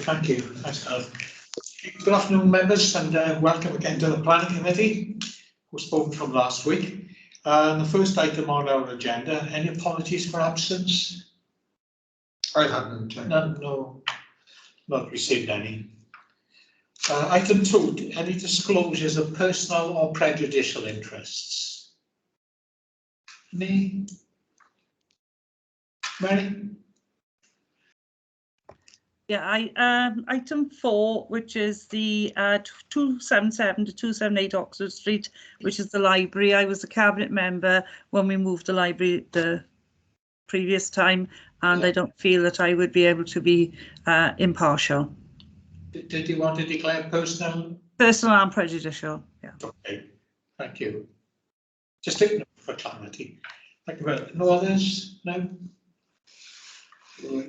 thank you. Good afternoon, members, and welcome again to the Planning Committee, who spoke from last week. The first item on our agenda, any apologies for absence? I haven't. No, not received any. Item 2, any disclosures of personal or prejudicial interests? Any? Mary? Yeah, item 4, which is the 277 to 278 Oxford Street, which is the library. I was a cabinet member when we moved the library the previous time, and I don't feel that I would be able to be impartial. Did you want to declare personal? Personal and prejudicial, yeah. Okay, thank you. Just take note for clarity. Thank you very much. No others? No?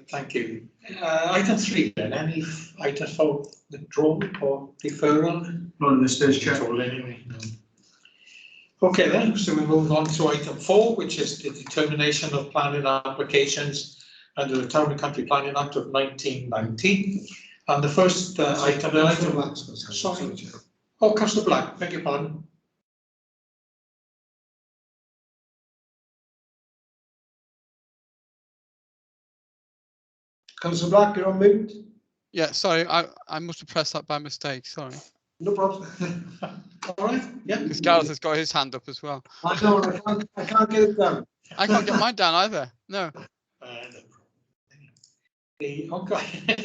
Thank you. Item 3 then, any items for withdrawal or deferral? Not in this stage, Chair. Anyway, no. Okay then, so we move on to item 4, which is the determination of planning applications under the Town and Country Planning Act of 1990. And the first item, sorry. Oh, Councillor Black, beg your pardon. Councillor Black, you're on mute. Yeah, sorry, I must have pressed that by mistake. Sorry. No problem. All right. Yeah. Because Gareth has got his hand up as well. I know. I can't get it down. I can't get mine down either. No. Okay,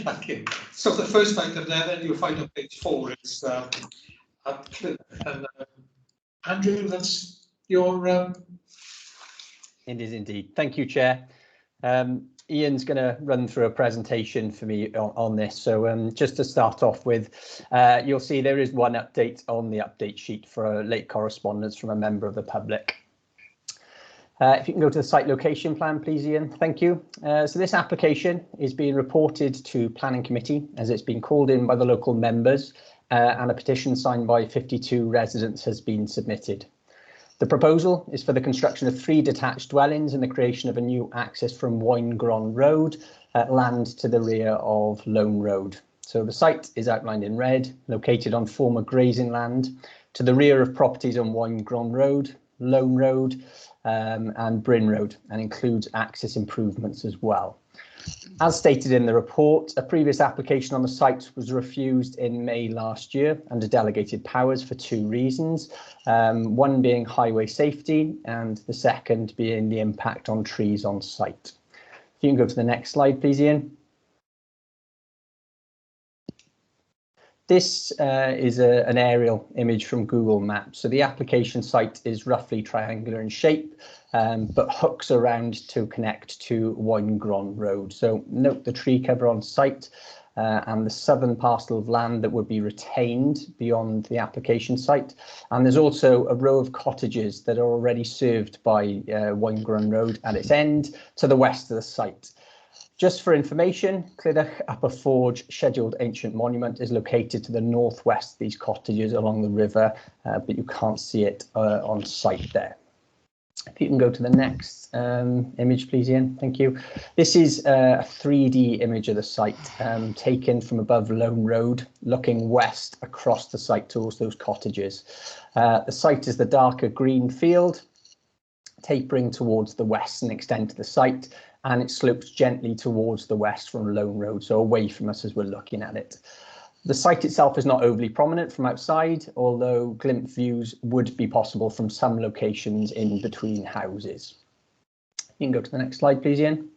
thank you. So the first item there, then you'll find on page 4 is and Andrew, that's your. It is indeed. Thank you, Chair. Ian's going to run through a presentation for me on this. So just to start off with, you'll see there is one update on the update sheet for a late correspondence from a member of the public. If you can go to the site location plan, please, Ian. Thank you. So this application is being reported to Planning Committee as it's been called in by the local members and a petition signed by 52 residents has been submitted. The proposal is for the construction of 3 detached dwellings and the creation of a new access from Winegron Road, land to the rear of Lone Road. So the site is outlined in red, located on former grazing land, to the rear of properties on Winegron Road, Lone Road and Bryn Road, and includes access improvements as well. As stated in the report, a previous application on the site was refused in May last year under delegated powers for 2 reasons, one being highway safety and the second being the impact on trees on site. If you can go to the next slide, please, Ian. This is an aerial image from Google Maps. So the application site is roughly triangular in shape, but hooks around to connect to Winegron Road. So note the tree cover on site and the southern parcel of land that would be retained beyond the application site. And there's also a row of cottages that are already served by Winegron Road at its end to the west of the site. Just for information, Cladding Upper Forge Scheduled Ancient Monument is located to the northwest of these cottages along the river, but you can't see it on site there. If you can go to the next image, please, Ian. Thank you. This is a 3D image of the site taken from above Lone Road, looking west across the site towards those cottages. The site is the darker green field, tapering towards the western extent of the site, and it slopes gently towards the west from Lone Road, so away from us as we're looking at it. The site itself is not overly prominent from outside, although glimpse views would be possible from some locations in between houses. You can go to the next slide, please, Ian.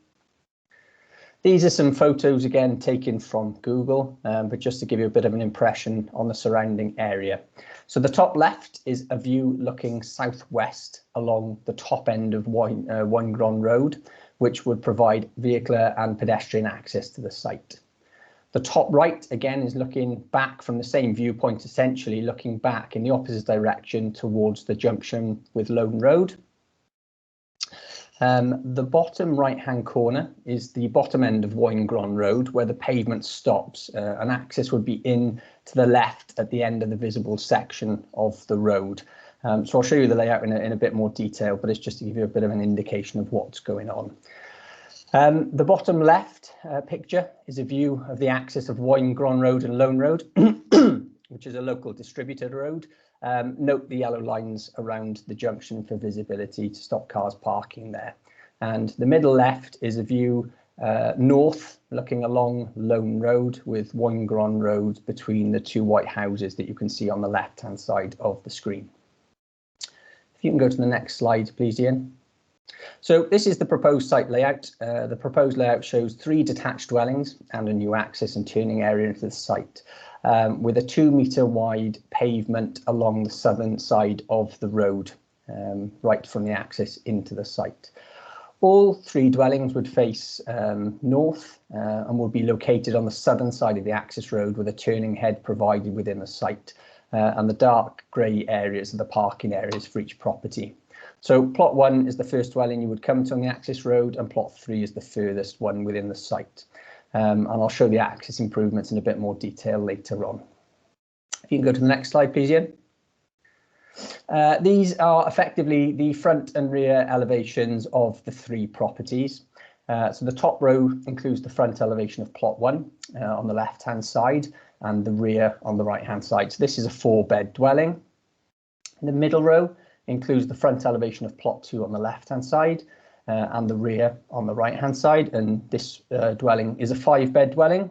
These are some photos, again, taken from Google, but just to give you a bit of an impression on the surrounding area. So the top left is a view looking southwest along the top end of Winegron Road, which would provide vehicular and pedestrian access to the site. The top right, again, is looking back from the same viewpoint, essentially looking back in the opposite direction towards the junction with Lone Road. The bottom right-hand corner is the bottom end of Winegron Road, where the pavement stops, and access would be in to the left at the end of the visible section of the road. So I'll show you the layout in a bit more detail, but it's just to give you a bit of an indication of what's going on. The bottom left picture is a view of the access of Winegron Road and Lone Road, which is a local distributed road. Note the yellow lines around the junction for visibility to stop cars parking there. And the middle left is a view north, looking along Lone Road with Winegron Road between the two white houses that you can see on the left-hand side of the screen. If you can go to the next slide, please, Ian. So this is the proposed site layout. The proposed layout shows 3 detached dwellings and a new access and turning area into the site, with a 2-metre wide pavement along the southern side of the road, right from the access into the site. All 3 dwellings would face north and would be located on the southern side of the access road with a turning head provided within the site, and the dark grey areas are the parking areas for each property. So plot 1 is the first dwelling you would come to on the access road, and plot 3 is the furthest one within the site. And I'll show the access improvements in a bit more detail later on. If you can go to the next slide, please, Ian. These are effectively the front and rear elevations of the 3 properties. So the top row includes the front elevation of plot 1 on the left-hand side and the rear on the right-hand side. So this is a 4-bed dwelling. The middle row includes the front elevation of plot 2 on the left-hand side and the rear on the right-hand side, and this dwelling is a 5-bed dwelling.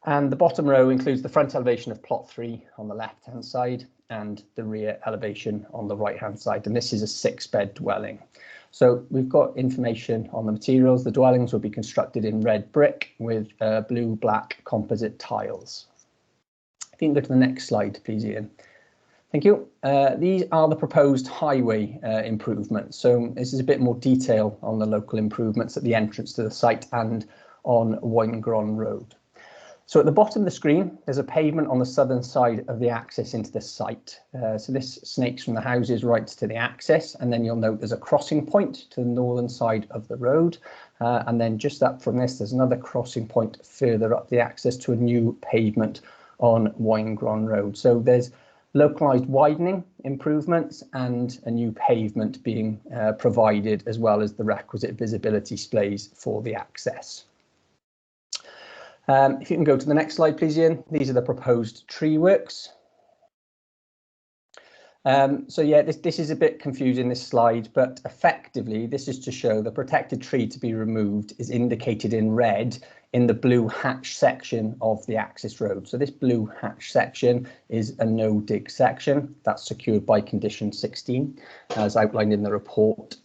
And the bottom row includes the front elevation of plot 3 on the left-hand side and the rear elevation on the right-hand side, and this is a 6-bed dwelling. So we've got information on the materials. The dwellings will be constructed in red brick with blue-black composite tiles. If you can go to the next slide, please, Ian. Thank you. These are the proposed highway improvements. So this is a bit more detail on the local improvements at the entrance to the site and on Winegron Road. So at the bottom of the screen, there's a pavement on the southern side of the access into the site. So this snakes from the houses right to the access, and then you'll note there's a crossing point to the northern side of the road. And then just up from this, there's another crossing point further up the access to a new pavement on Winegron Road. So there's localised widening improvements and a new pavement being provided, as well as the requisite visibility displays for the access. If you can go to the next slide, please, Ian. These are the proposed tree works. So yeah, this is a bit confusing, this slide, but effectively this is to show the protected tree to be removed is indicated in red in the blue hatch section of the access road. So this blue hatch section is a no dig section that's secured by condition 16 as outlined in the report.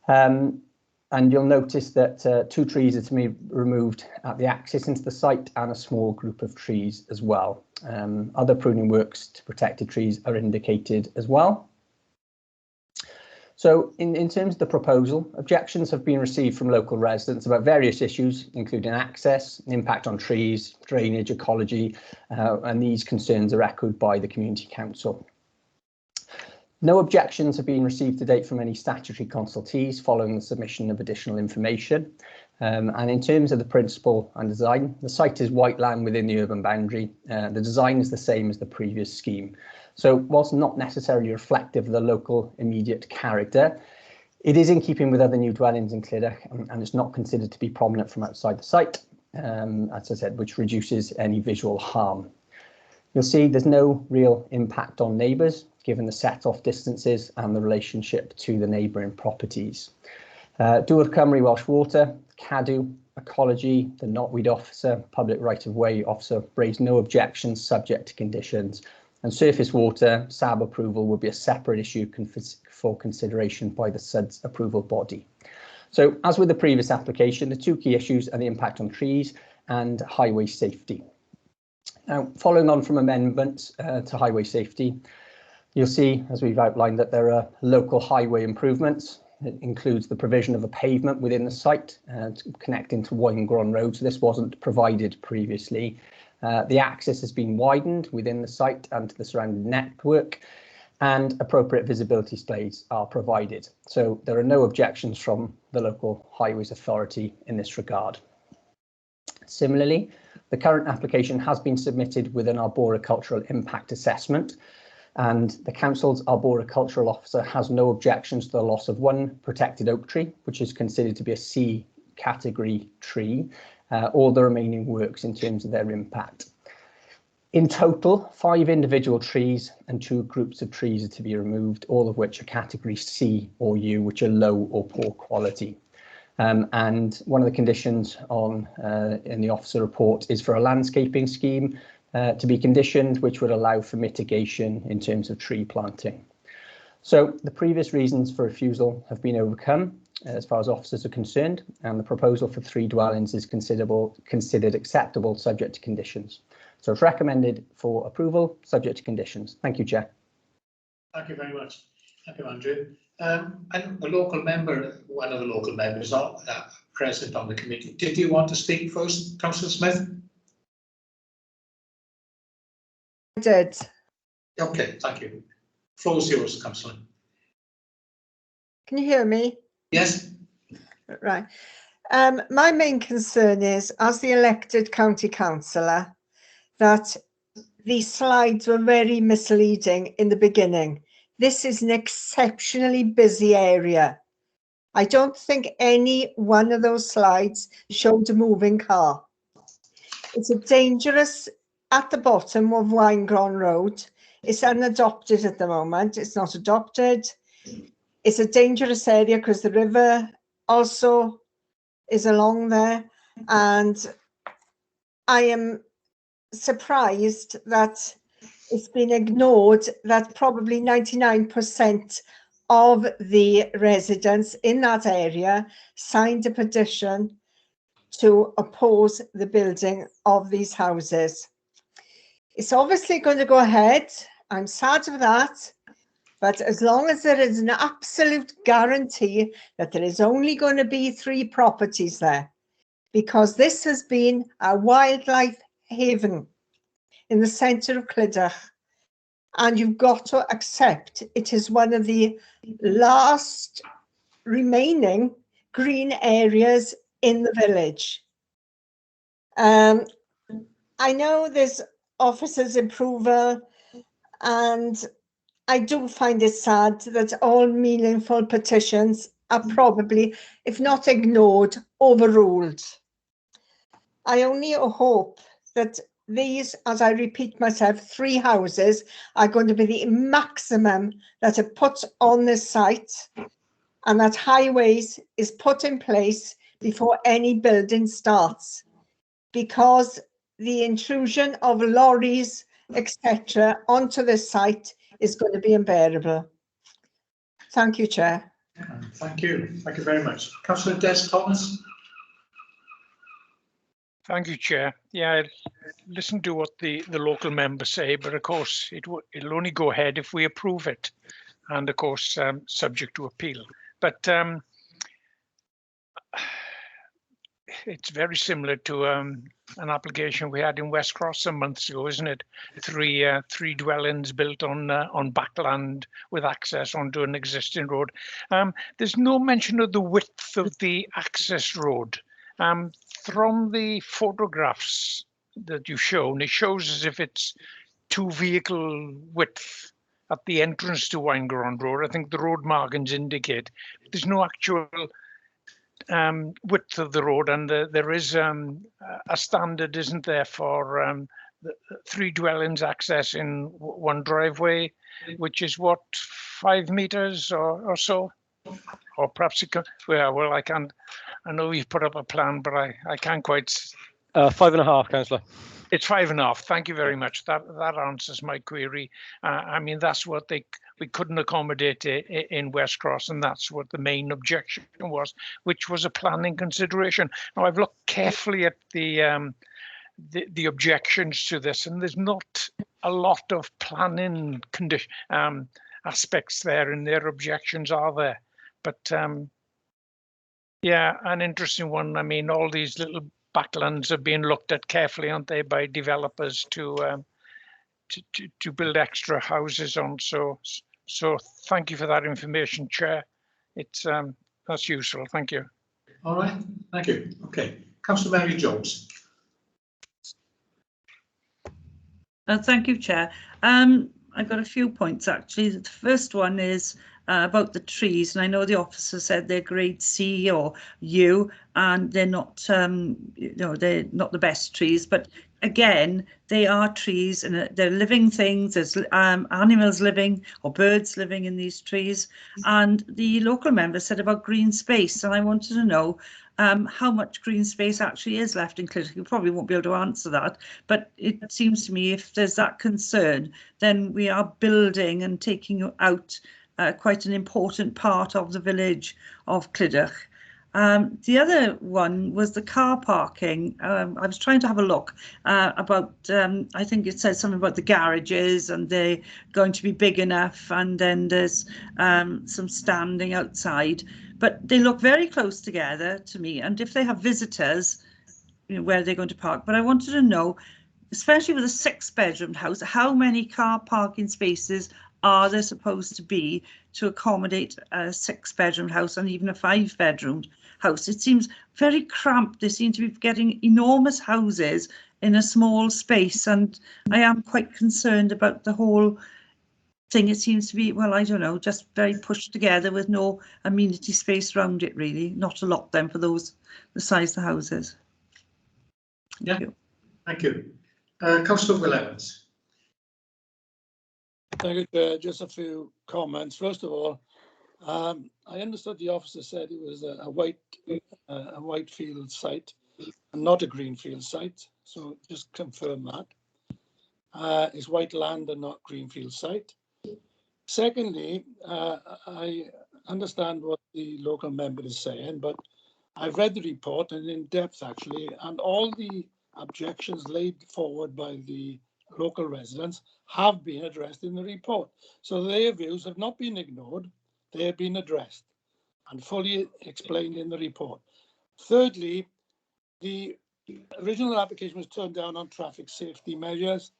And you'll notice that 2 trees are to be removed at the access into the site and a small group of trees as well. Other pruning works to protected trees are indicated as well. So in terms of the proposal, objections have been received from local residents about various issues, including access, impact on trees, drainage, ecology, and these concerns are echoed by the Community Council. No objections have been received to date from any statutory consultees following the submission of additional information. And in terms of the principle and design, the site is white land within the urban boundary. The design is the same as the previous scheme. So whilst not necessarily reflective of the local immediate character, it is in keeping with other new dwellings in Cladding, and it's not considered to be prominent from outside the site, as I said, which reduces any visual harm. You'll see there's no real impact on neighbours, given the set-off distances and the relationship to the neighbouring properties. Dŵr Cymru Welsh Water, Cadw, Ecology, the Knotweed Officer, Public Right-of-Way Officer raised no objections subject to conditions, and surface water, SAB approval will be a separate issue for consideration by the SUDS approval body. So as with the previous application, the 2 key issues are the impact on trees and highway safety. Now, following on from amendments to highway safety, you'll see, as we've outlined, that there are local highway improvements. It includes the provision of a pavement within the site connecting to Winegron Road. So this wasn't provided previously. The access has been widened within the site and to the surrounding network, and appropriate visibility displays are provided. So there are no objections from the local highways authority in this regard. Similarly, the current application has been submitted with an arboricultural impact assessment, and the council's arboricultural officer has no objections to the loss of 1 protected oak tree, which is considered to be a C category tree, or the remaining works in terms of their impact. In total, 5 individual trees and 2 groups of trees are to be removed, all of which are category C or U, which are low or poor quality. And one of the conditions in the officer report is for a landscaping scheme to be conditioned, which would allow for mitigation in terms of tree planting. So the previous reasons for refusal have been overcome as far as officers are concerned, and the proposal for 3 dwellings is considered acceptable subject to conditions. So it's recommended for approval subject to conditions. Thank you, Chair. Thank you very much. Thank you, Andrew. And a local member, one of the local members are present on the committee. Did you want to speak first, Councillor Smith? I did. Okay, thank you. Floor is yours, Councillor. Can you hear me? Yes. Right. My main concern is, as the elected county councillor, that these slides were very misleading in the beginning. This is an exceptionally busy area. I don't think any one of those slides showed a moving car. It's a dangerous, at the bottom of Winegron Road. It's unadopted at the moment. It's not adopted. It's a dangerous area because the river also is along there. And I am surprised that it's been ignored that probably 99% of the residents in that area signed a petition to oppose the building of these houses. It's obviously going to go ahead. I'm sad of that. But as long as there is an absolute guarantee that there is only going to be 3 properties there, because this has been a wildlife haven in the centre of Cladding, and you've got to accept it is one of the last remaining green areas in the village. I know there's officers' approval, and I do find it sad that all meaningful petitions are probably, if not ignored, overruled. I only hope that these, as I repeat myself, 3 houses are going to be the maximum that are put on this site, and that highways is put in place before any building starts, because the intrusion of lorries, etc., onto this site is going to be unbearable. Thank you, Chair. Thank you. Thank you very much. Councillor Des Thomas. Thank you, Chair. Yeah, listen to what the local members say, but of course it'll only go ahead if we approve it, and of course subject to appeal. But it's very similar to an application we had in West Cross some months ago, isn't it? 3 dwellings built on backland with access onto an existing road. There's no mention of the width of the access road. From the photographs that you've shown, it shows as if it's 2 vehicle width at the entrance to Winegron Road. I think the road markings indicate there's no actual width of the road, and there is a standard, isn't there, for the 3 dwellings accessing 1 driveway, which is what, 5 meters or so, or perhaps it could, well, I can't. I know you've put up a plan, but I can't quite. 5.5, Councillor. It's 5.5. Thank you very much. That answers my query. I mean, that's what we couldn't accommodate in West Cross, and that's what the main objection was, which was a planning consideration. Now, I've looked carefully at the objections to this, and there's not a lot of planning aspects there in their objections, are there? But yeah, an interesting one. I mean, all these little backlands are being looked at carefully, aren't they, by developers to build extra houses on. So thank you for that information, Chair. It's that's useful. Thank you. All right, thank you. Okay, Councillor Mary Jones. Thank you, Chair. I've got a few points actually. The first one is about the trees, and I know the officer said they're grade C or U, and they're not, they're not the best trees, but again, they are trees and they're living things. There's animals living or birds living in these trees. And the local member said about green space, and I wanted to know how much green space actually is left in Cladding. You probably won't be able to answer that, but it seems to me if there's that concern, then we are building and taking out quite an important part of the village of Cladding. The other one was the car parking. I was trying to have a look about, I think it says something about the garages and they're going to be big enough, and then there's some standing outside, but they look very close together to me. And if they have visitors, you know, where they're going to park. But I wanted to know, especially with a 6-bedroom house, how many car parking spaces are there supposed to be to accommodate a 6-bedroom house and even a 5-bedroom house? It seems very cramped. They seem to be getting enormous houses in a small space, and I am quite concerned about the whole thing. It seems to be, well, I don't know, just very pushed together with no amenity space around it, really. Not a lot then for those, the size of the houses. Thank you. Councillor Will-Evans. Thank you, Chair. Just a few comments. First of all, I understood the officer said it was a white field site and not a greenfield site. So just confirm that. It's white land and not greenfield site. Secondly, I understand what the local member is saying, but I've read the report and in depth actually, and all the objections laid forward by the local residents have been addressed in the report. So their views have not been ignored, they have been addressed and fully explained in the report. Thirdly, the original application was turned down on traffic safety measures.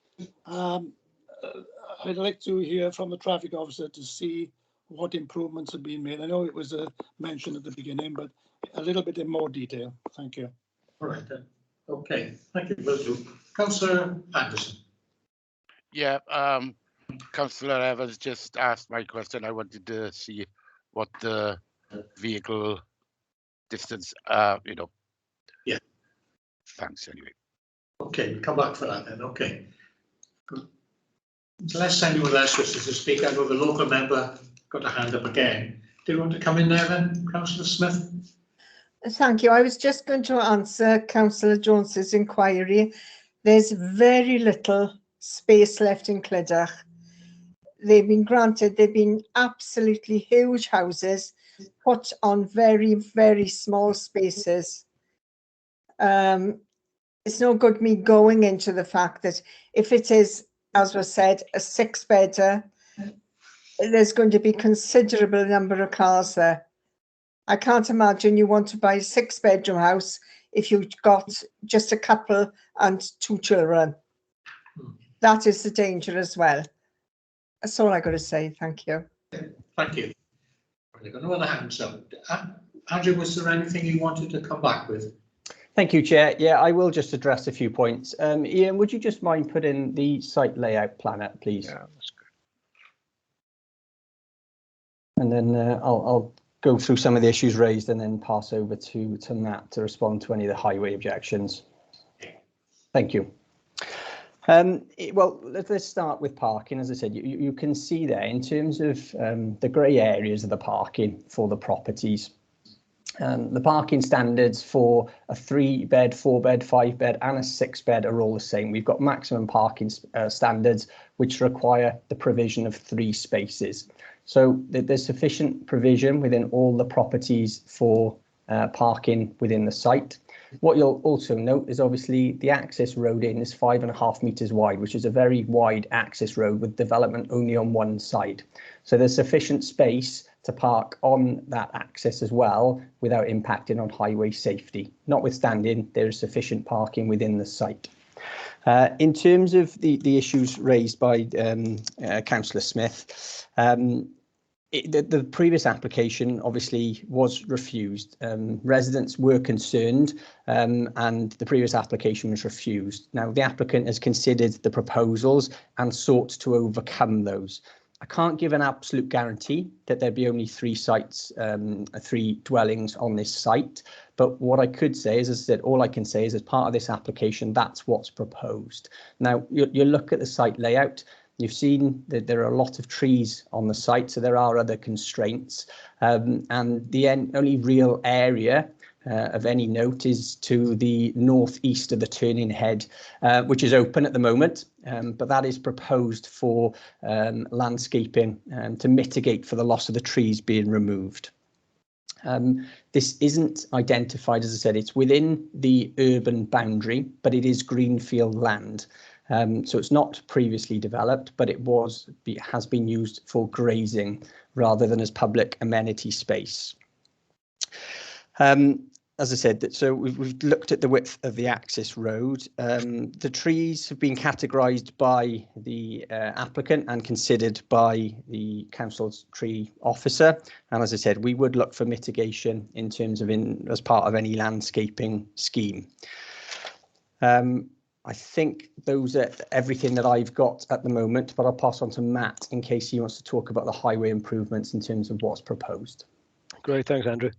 I'd like to hear from the traffic officer to see what improvements have been made. I know it was mentioned at the beginning, but a little bit in more detail. Thank you. All right then. Okay, thank you, will do. Councillor Anderson. Yeah, Councillor Evans just asked my question. I wanted to see what the vehicle distance, you know. Yeah. Thanks anyway. Okay, we'll come back for that then. Okay. Good. Unless anyone else wishes to speak, I know the local member got a hand up again. Do you want to come in there then, Councillor Smith? Thank you. I was just going to answer Councillor Jones's inquiry. There's very little space left in Cladding. They've been absolutely huge houses put on very, very small spaces. It's no good me going into the fact that if it is, as was said, a 6-bedder, there's going to be considerable number of cars there. I can't imagine you want to buy a 6-bedroom house if you've got just a couple and 2 children. That is the danger as well. That's all I got to say. Thank you. Thank you. I've got no other hands up. Andrew, was there anything you wanted to come back with? Thank you, Chair. Yeah, I will just address a few points. Ian, would you just mind putting the site layout plan up, please? Yeah, that's good. And then I'll go through some of the issues raised and then pass over to Matt to respond to any of the highway objections. Thank you. Well, let's start with parking. As I said, you can see there in terms of the grey areas of the parking for the properties. The parking standards for a 3-bed, 4-bed, 5-bed and a 6-bed are all the same. We've got maximum parking standards which require the provision of 3 spaces. So there's sufficient provision within all the properties for parking within the site. What you'll also note is obviously the access road in is 5.5 metres wide, which is a very wide access road with development only on one side. So there's sufficient space to park on that access as well without impacting on highway safety. Notwithstanding, there is sufficient parking within the site. In terms of the issues raised by Councillor Smith, the previous application obviously was refused. Residents were concerned and the previous application was refused. Now, the applicant has considered the proposals and sought to overcome those. I can't give an absolute guarantee that there'd be only 3 sites, 3 dwellings on this site. But what I could say is, as I said, all I can say is as part of this application, that's what's proposed. Now, you look at the site layout, you've seen that there are a lot of trees on the site, so there are other constraints. And the only real area of any note is to the northeast of the turning head, which is open at the moment, but that is proposed for landscaping to mitigate for the loss of the trees being removed. This isn't identified, as I said, it's within the urban boundary, but it is greenfield land. So it's not previously developed, but it has been used for grazing rather than as public amenity space. As I said, so we've looked at the width of the access road. The trees have been categorised by the applicant and considered by the council's tree officer. And as I said, we would look for mitigation in terms of as part of any landscaping scheme. I think those are everything that I've got at the moment, but I'll pass on to Matt in case he wants to talk about the highway improvements in terms of what's proposed. Great, thanks, Andrew.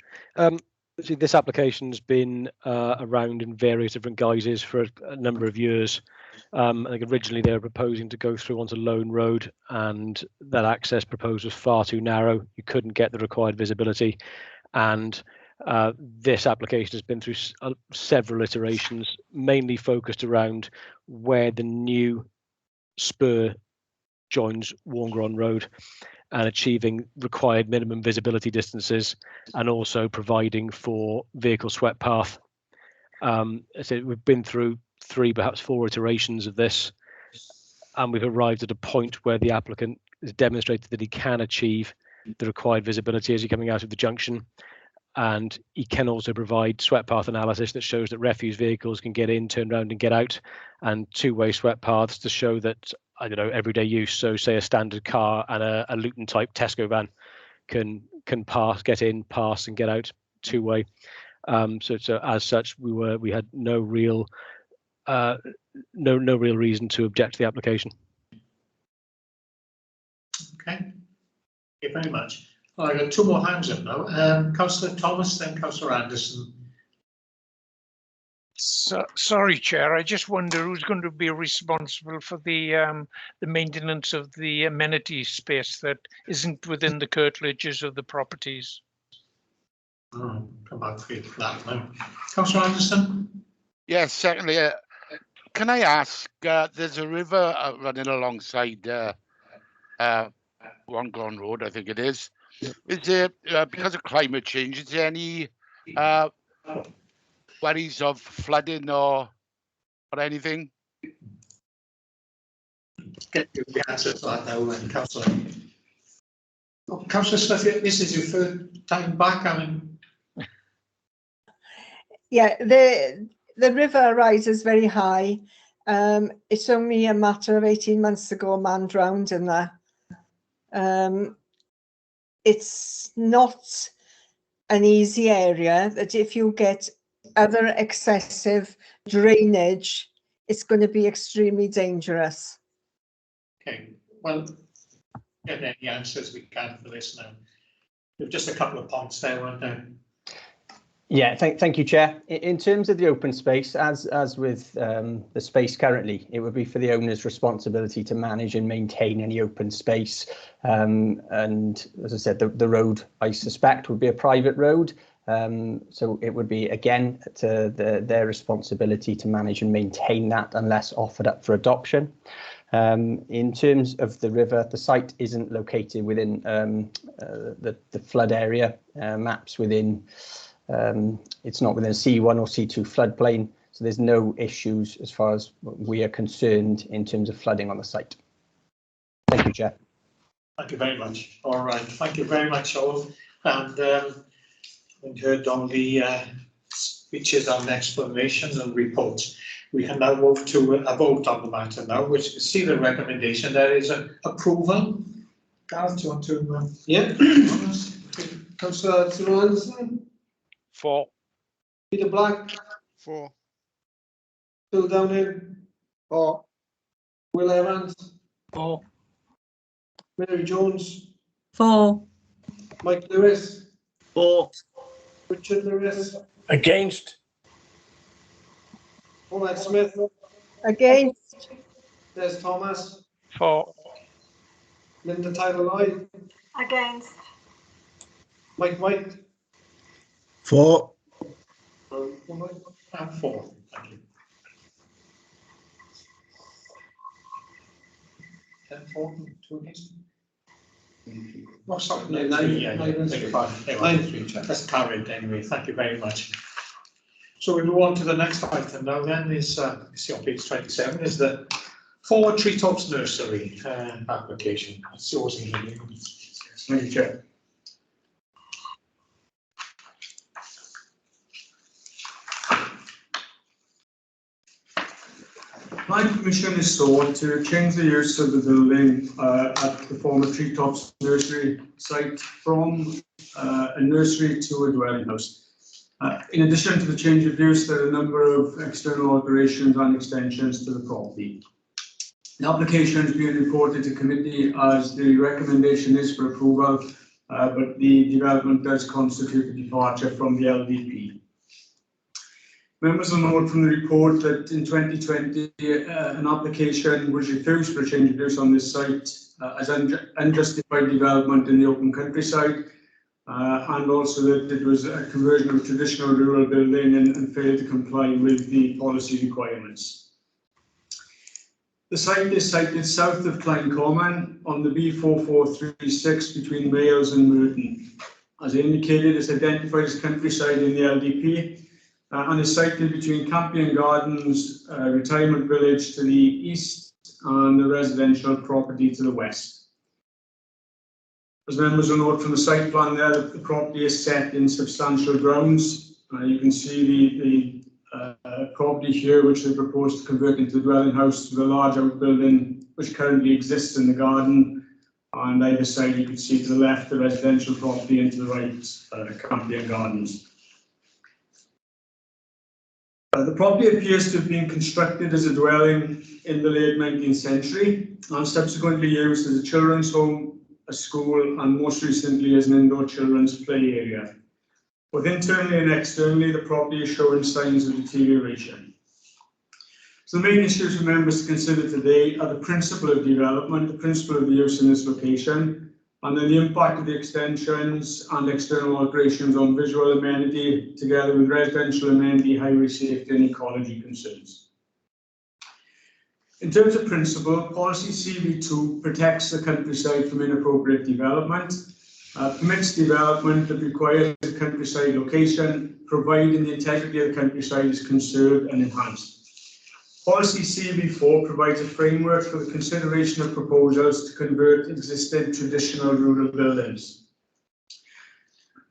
See, this application's been around in various different guises for a number of years. I think originally they were proposing to go through onto Lone Road, and that access proposed was far too narrow. You couldn't get the required visibility, and this application has been through several iterations, mainly focused around where the new spur joins Warngron Road and achieving required minimum visibility distances, and also providing for vehicle swept path. So we've been through 3, perhaps 4 iterations of this, and we've arrived at a point where the applicant has demonstrated that he can achieve the required visibility as you're coming out of the junction. And he can also provide swept path analysis that shows that refuse vehicles can get in, turn around and get out, and 2-way swept paths to show that, I don't know, everyday use. So say a standard car and a Luton type Tesco van can pass, get in, pass and get out 2-way. So as such, we had no real reason to object to the application. Okay, thank you very much. Well, I've got 2 more hands up now. Councillor Thomas, then Councillor Anderson. So, sorry, Chair. I just wonder who's going to be responsible for the maintenance of the amenity space that isn't within the curtilages of the properties. Oh, come back to that now. Councillor Anderson. Yes, certainly. Can I ask? There's a river running alongside Warngron Road, I think it is. Is there, because of climate change, is there any worries of flooding or anything? Get the answer to that now, then, Councillor. Oh, Councillor Smith, this is your 3rd time back. I mean, Yeah, the river rises very high. It's only a matter of 18 months ago a man drowned in there. It's not an easy area that if you get other excessive drainage, it's going to be extremely dangerous. okay, well, get any answers we can for this now. There's just a couple of points there, weren't there? Yeah, thank you, Chair. In terms of the open space, as with the space currently, it would be for the owner's responsibility to manage and maintain any open space. And as I said, the road, I suspect, would be a private road. So it would be, again, to their responsibility to manage and maintain that unless offered up for adoption. In terms of the river, the site isn't located within the flood area maps within. It's not within a C1 or C2 floodplain, so there's no issues as far as we are concerned in terms of flooding on the site. Thank you, Chair. Thank you very much. All right, thank you very much all. And we've heard on the speeches and explanations and reports. We can now move to a vote on the matter now, which you see the recommendation there is an approval. Gareth, do you want to? Yeah. Councillor Anderson. 4. Peter Black. 4. Phil Downing. 4. Will Evans. 4. Mary Jones, 4, Mike Lewis, 4, Richard Lewis, against, Paul Smith, Against? Des Thomas, 4, Linda Tyler Lloyd, Against. Mike White, 4, And 4. Thank you. 10, 4, 2 against. Oh, sorry, no, 3, yeah, nine and beg your three. pardon. Anyway, 9 and 3, Chair. that's carried anyway, thank you very much. So we move on to the next item now then, is, see on page 27, is the Forward Treetops Nursery application. It's yours, Ian. Thank you, Chair. Planning permission is sought to change the use of the building at the former Treetops Nursery site from a nursery to a dwelling house. In addition to the change of use, there are a number of external alterations and extensions to the property. The application is being reported to committee as the recommendation is for approval, but the development does constitute a departure from the LDP. Members will note from the report that in 2020 an application was refused for a change of use on this site as unjustified development in the open countryside, and also that it was a conversion of a traditional rural building and failed to comply with the policy requirements. The site is sited south of Klein Common on the B4436 between Wales and Merton. As indicated, it's identified as countryside in the LDP and is sited between Campion Gardens Retirement Village to the east and the residential property to the west. As members will note from the site plan there, the property is set in substantial grounds. You can see the property here, which they propose to convert into a dwelling house, with a large outbuilding which currently exists in the garden. And either side, you can see to the left the residential property and to the right Campion Gardens. The property appears to have been constructed as a dwelling in the late 19th century and subsequently used as a children's home, a school, and most recently as an indoor children's play area. Both internally and externally, the property is showing signs of deterioration. So the main issues for members to consider today are the principle of development, the principle of the use in this location, and then the impact of the extensions and external alterations on visual amenity, together with residential amenity, highway safety and ecology concerns. In terms of principle, policy CV2 protects the countryside from inappropriate development, permits development that requires a countryside location, providing the integrity of the countryside is conserved and enhanced. Policy CV4 provides a framework for the consideration of proposals to convert existing traditional rural buildings.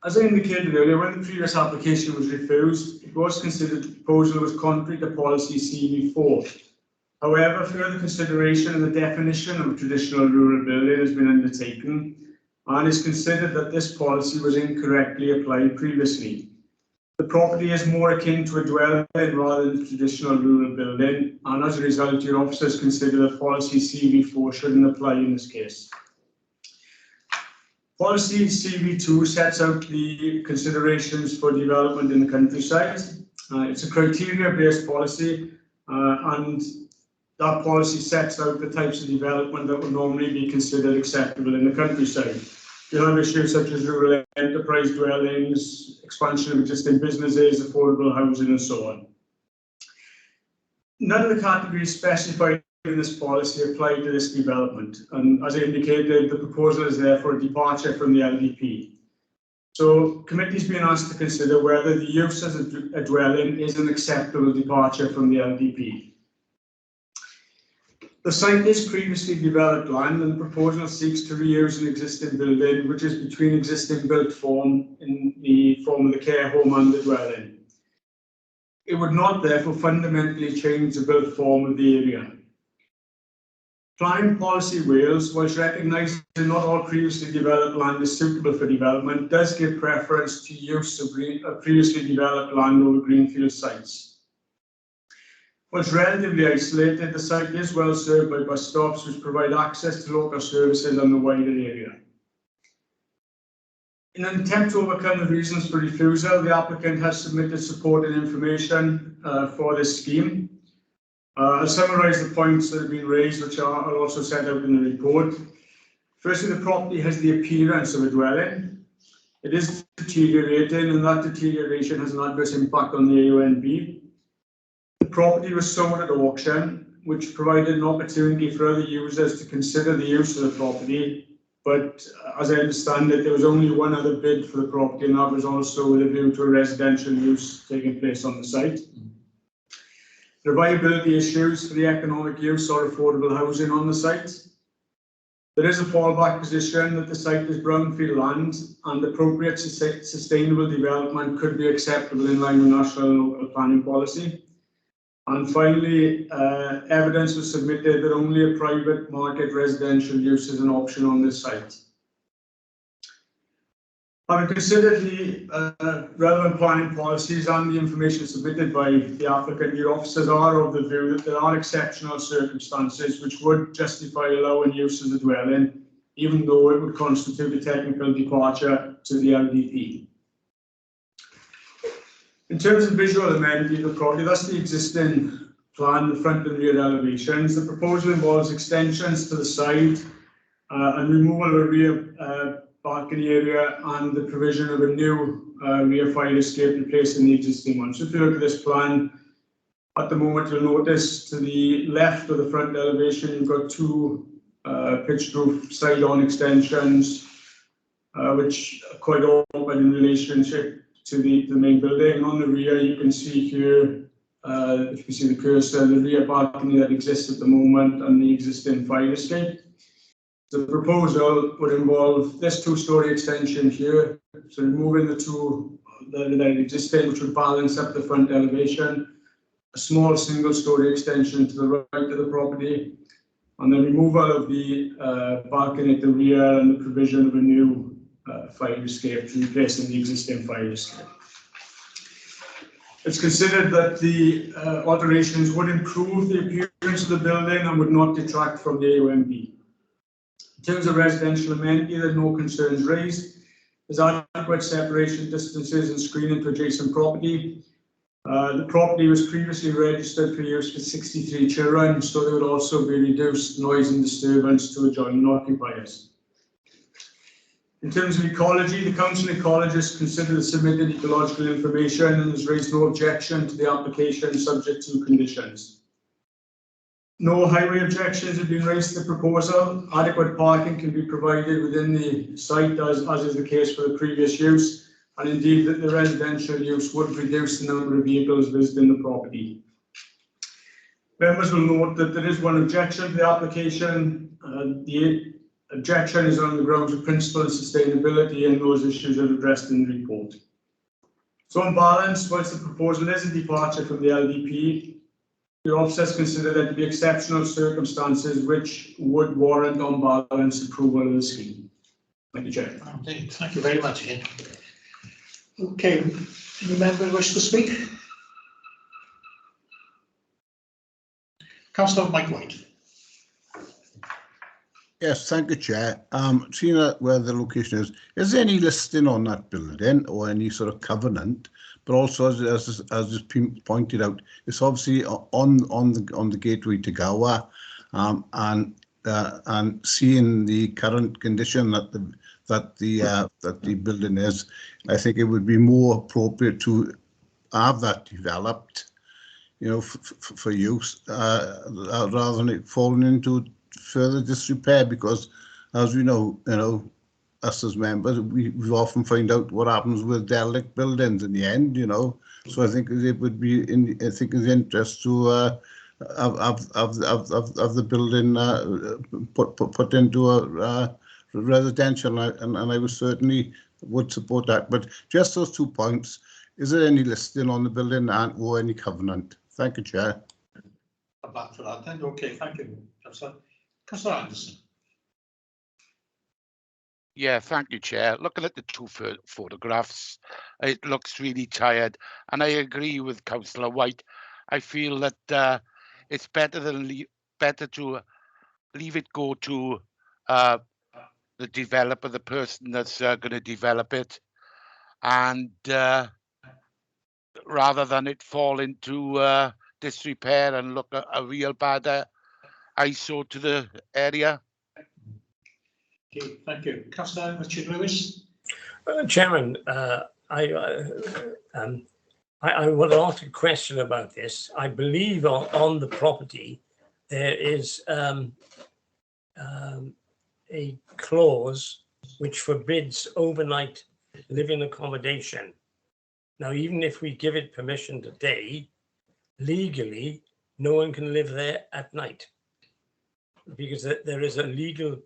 As I indicated earlier, when the previous application was refused, it was considered the proposal was contrary to policy CV4. However, further consideration of the definition of a traditional rural building has been undertaken, and is considered that this policy was incorrectly applied previously. The property is more akin to a dwelling rather than a traditional rural building, and as a result, your officers consider that policy CV4 shouldn't apply in this case. Policy CV2 sets out the considerations for development in the countryside. It's a criteria-based policy, and that policy sets out the types of development that would normally be considered acceptable in the countryside. You have issues such as rural enterprise dwellings, expansion of existing businesses, affordable housing, and so on. None of the categories specified in this policy apply to this development, and as I indicated, the proposal is therefore a departure from the LDP. So, committee is being asked to consider whether the use as a dwelling is an acceptable departure from the LDP. The site is previously developed land, and the proposal seeks to reuse an existing building which is between existing built form in the form of the care home and the dwelling. It would not therefore fundamentally change the built form of the area. Planning Policy Wales, whilst recognising not all previously developed land is suitable for development, does give preference to use of previously developed land over greenfield sites. Whilst relatively isolated, the site is well served by bus stops which provide access to local services and the wider area. In an attempt to overcome the reasons for refusal, the applicant has submitted supporting information for this scheme. I'll summarise the points that have been raised, which are also set out in the report. Firstly, the property has the appearance of a dwelling. It is deteriorating, and that deterioration has an adverse impact on the AONB. The property was sold at auction, which provided an opportunity for other users to consider the use of the property. But as I understand it, there was only one other bid for the property, and that was also with a view to a residential use taking place on the site. There are viability issues for the economic use or affordable housing on the site. There is a fallback position that the site is brownfield land and appropriate sustainable development could be acceptable in line with national and local planning policy. And finally, evidence was submitted that only a private market residential use is an option on this site. Having considered the relevant planning policies and the information submitted by the applicant, your officers are of the view that there are exceptional circumstances which would justify allowing use as a dwelling, even though it would constitute a technical departure to the LDP. In terms of visual amenity of the property, that's the existing plan, the front and rear elevations. The proposal involves extensions to the side and removal of a rear balcony area and the provision of a new rear fire escape replacing the existing one. So if you look at this plan, at the moment you'll notice to the left of the front elevation you've got two pitched roof side-on extensions which are quite open in relationship to the main building. And on the rear you can see here, if you can see the cursor, the rear balcony that exists at the moment and the existing fire escape. The proposal would involve this two-storey extension here, so removing the two that are existing, which would balance up the front elevation, a small single-storey extension to the right of the property, and the removal of the balcony at the rear and the provision of a new fire escape replacing the existing fire escape. It's considered that the alterations would improve the appearance of the building and would not detract from the AONB. In terms of residential amenity, there are no concerns raised. There's adequate separation distances and screening to adjacent property. The property was previously registered for use for 63 children, so there would also be reduced noise and disturbance to adjoining occupiers. In terms of ecology, the council ecologist considered the submitted ecological information and has raised no objection to the application subject to conditions. No highway objections have been raised to the proposal. Adequate parking can be provided within the site as is the case for the previous use, and indeed that the residential use would reduce the number of vehicles visiting the property. Members will note that there is one objection to the application. The objection is on the grounds of principle and sustainability, and those issues are addressed in the report. So on balance, whilst the proposal is a departure from the LDP, your officers consider there to be exceptional circumstances which would warrant on balance approval of the scheme. Thank you, Chair. Okay, thank you very much, Ian. Okay, any member wish to speak? Councillor Mike White. Yes, thank you, Chair. Seeing where the location is there any listing on that building or any sort of covenant? But also, as is pointed out, it's obviously on the gateway to Gower, and seeing the current condition that the building is, I think it would be more appropriate to have that developed, you know, for use, rather than it falling into further disrepair. Because, as we know, us as members, we often find out what happens with derelict buildings in the end, So I think it would be in the interest to have the building put into a residential, and I would certainly support that. But just those 2 points: is there any listing on the building or any covenant? Thank you, Chair. I'm back for that then. Okay, thank you, Councillor Anderson. Yeah, thank you, Chair. Looking at the two photographs, it looks really tired, and I agree with Councillor White. I feel that it's better to leave it go to the developer, the person that's going to develop it, and rather than it fall into disrepair and look a real bad eyesore to the area. Okay, thank you. Councillor Richard Lewis. Chairman, I want to ask a question about this. I believe on the property there is a clause which forbids overnight living accommodation. Now, even if we give it permission today, legally, no one can live there at night because there is a legal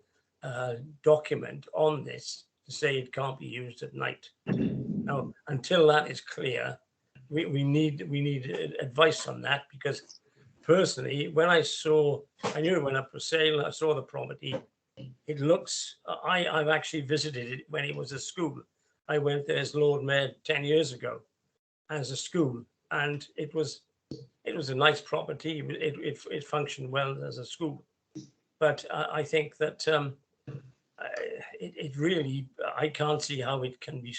document on this to say it can't be used at night. Now, until that is clear, we need advice on that, because personally, when I knew it went up for sale, I saw the property. It looks, I've actually visited it when it was a school. I went there as Lord Mayor 10 years ago as a school, and it was a nice property. It functioned well as a school. But I think that it really, I can't see how it can be,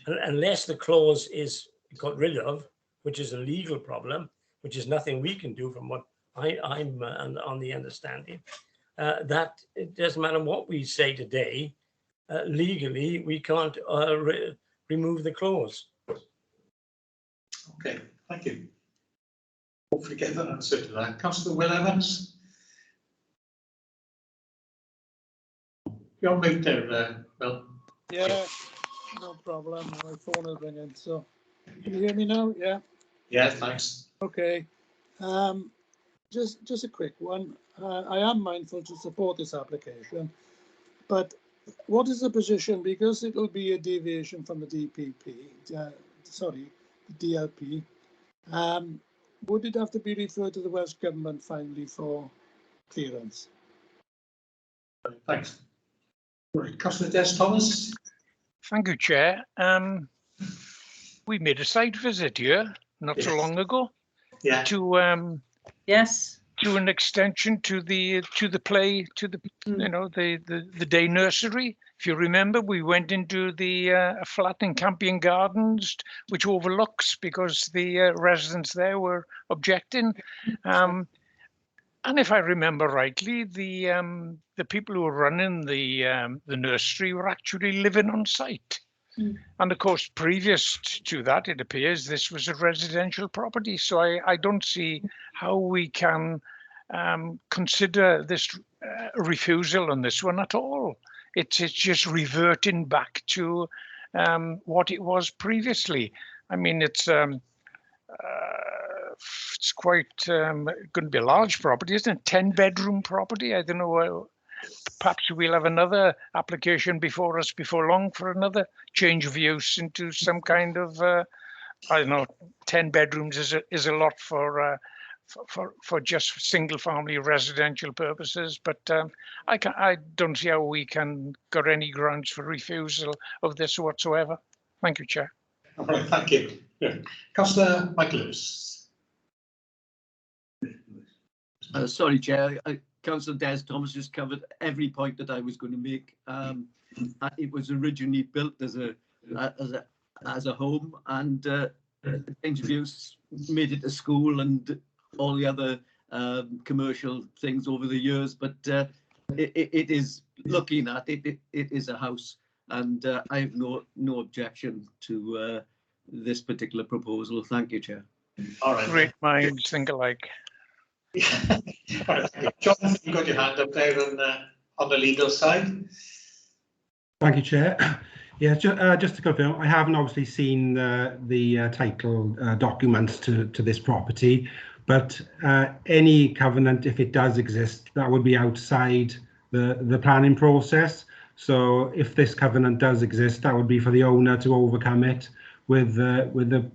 unless the clause is got rid of, which is a legal problem, which is nothing we can do from what I'm on the understanding, that it doesn't matter what we say today, legally we can't remove the clause. Okay, thank you. Hopefully get an answer to that. Councillor Will Evans. You're mute there, Will. Yeah, no problem. My phone is ringing. So, can you hear me now? Yeah. Yeah, thanks. Okay. Just a quick one. I am mindful to support this application, but what is the position? Because it will be a deviation from the DPP. Sorry, the DLP. Would it have to be referred to the Welsh Government finally for clearance? Thanks. Right, Councillor Des Thomas. Thank you, Chair. We made a site visit here not so long ago. Yeah. To Yes. To an extension to the play, to the the day nursery. If you remember, we went into the flat in Campion Gardens, which overlooks, because the residents there were objecting. And if I remember rightly, the people who were running the nursery were actually living on site. And of course, previous to that, it appears this was a residential property. So I don't see how we can consider this refusal on this one at all. It's just reverting back to what it was previously. I mean, it's quite going to be a large property, isn't it? 10-bedroom property. I don't know. Perhaps we'll have another application before us before long for another change of use into some kind of I don't know. 10 bedrooms is a lot for just single family residential purposes, but I don't see how we can got any grounds for refusal of this whatsoever. Thank you, Chair. All right, thank you. Yeah. Councillor Michael Lewis. Sorry, Chair. Councillor Des Thomas just covered every point that I was going to make. It was originally built as a home, and change of use made it a school and all the other commercial things over the years. But it is, looking at it, it is a house, and I have no objection to this particular proposal. Thank you, Chair. All right. Great minds think alike. Jonathan, you got your hand up there on the legal side. Thank you, Chair. Yeah, just to confirm, I haven't obviously seen the title documents to this property, but any covenant, if it does exist, that would be outside the planning process. So if this covenant does exist, that would be for the owner to overcome it with the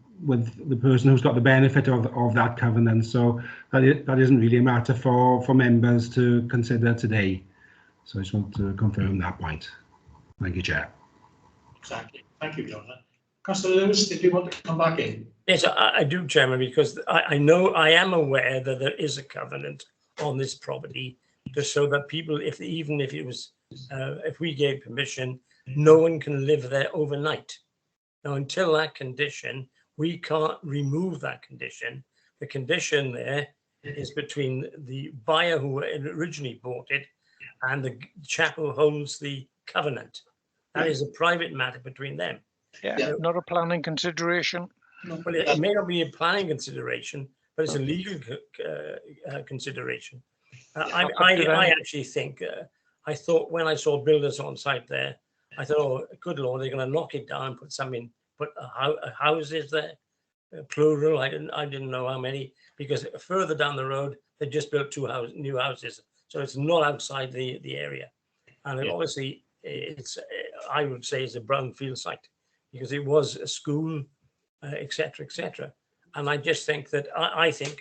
person who's got the benefit of that covenant. So that isn't really a matter for members to consider today. So I just want to confirm that point. Thank you, Chair. Exactly. Thank you, Jonathan. Councillor Lewis, did you want to come back in? Yes, I do, Chairman, because I know, I am aware that there is a covenant on this property, just so that people, even if it was, if we gave permission, no one can live there overnight. Now, until that condition, we can't remove that condition. The condition there is between the buyer who originally bought it and the chap who holds the covenant. That is a private matter between them. Yeah, not a planning consideration. Well, it may not be a planning consideration, but it's a legal consideration. I actually think, I thought when I saw builders on site there, I thought, oh, good Lord, they're going to knock it down, put houses there, plural. I didn't know how many, because further down the road, they just built new houses. So it's not outside the area. And obviously, I would say it's a brownfield site, because it was a school, etc., etc. And I just think that I think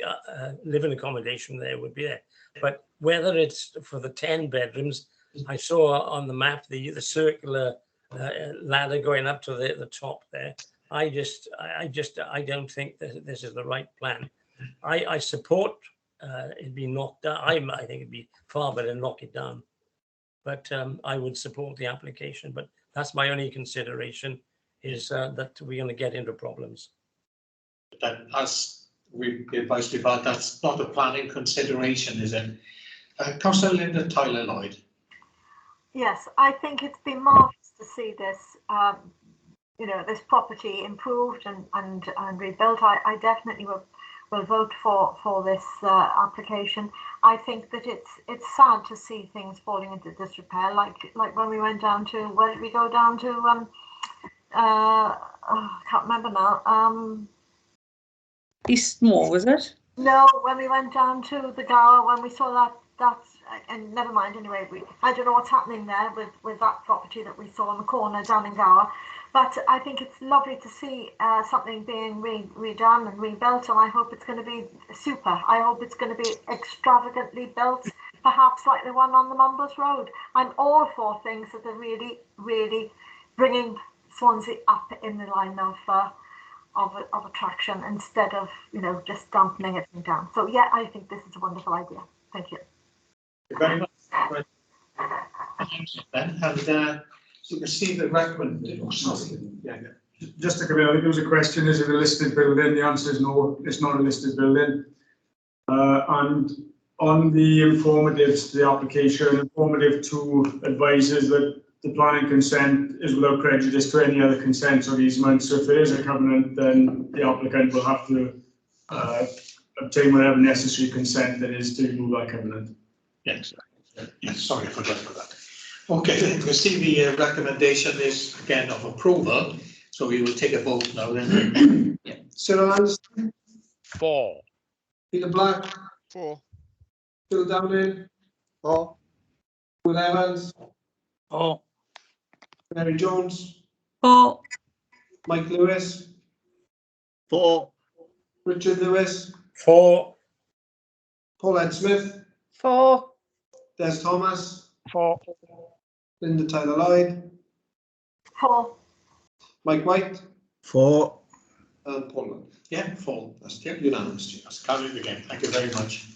living accommodation there would be there. But whether it's for the 10 bedrooms, I saw on the map the circular ladder going up to the top there. I don't think that this is the right plan. I support it being knocked down. I think it'd be far better to knock it down. But I would support the application. But that's my only consideration, is that we're going to get into problems. That, as we advised about, that's not a planning consideration, is it? Councillor Linda Tyler-Lloyd. Yes, I think it's been marvellous to see this, this property improved and rebuilt. I definitely will vote for this application. I think that it's sad to see things falling into disrepair, like when we went down to, where did we go down to? I can't remember now. Eastmore, was it? No, when we went down to the Gower, when we saw that, and never mind, anyway, I don't know what's happening there with that property that we saw on the corner down in Gower, but I think it's lovely to see something being redone and rebuilt, and I hope it's going to be super. I hope it's going to be extravagantly built, perhaps like the one on the Mumbles Road. I'm all for things that are really, really bringing Swansea up in the line of attraction, instead of just dampening everything down. So yeah, I think this is a wonderful idea. Thank you. Very much. And so you can see the recommendation. Just to come in, I think there was a question: is it a listed building? The answer is no. It's not a listed building. And on the informatives to the application, informative 2 advises that the planning consent is without prejudice to any other consents or easements. So if there is a covenant, then the applicant will have to obtain whatever necessary consent there is to remove that covenant. Yes. Yes, sorry, I forgot about that. Okay, then you see the recommendation is again of approval. So we will take a vote now then. Cyril Anderson, 4. Peter Black, 4. Phil Downing, 4. Will Evans, 4. Mary Jones, 4. Mike Lewis, 4. Richard Lewis, 4. Paulette Smith, 4. Des Thomas, 4. Linda Tyler-Lloyd, 4. Mike White, 4. and Paul Lund. Yeah, 4. That's unanimous. That's carried again. Thank you very much.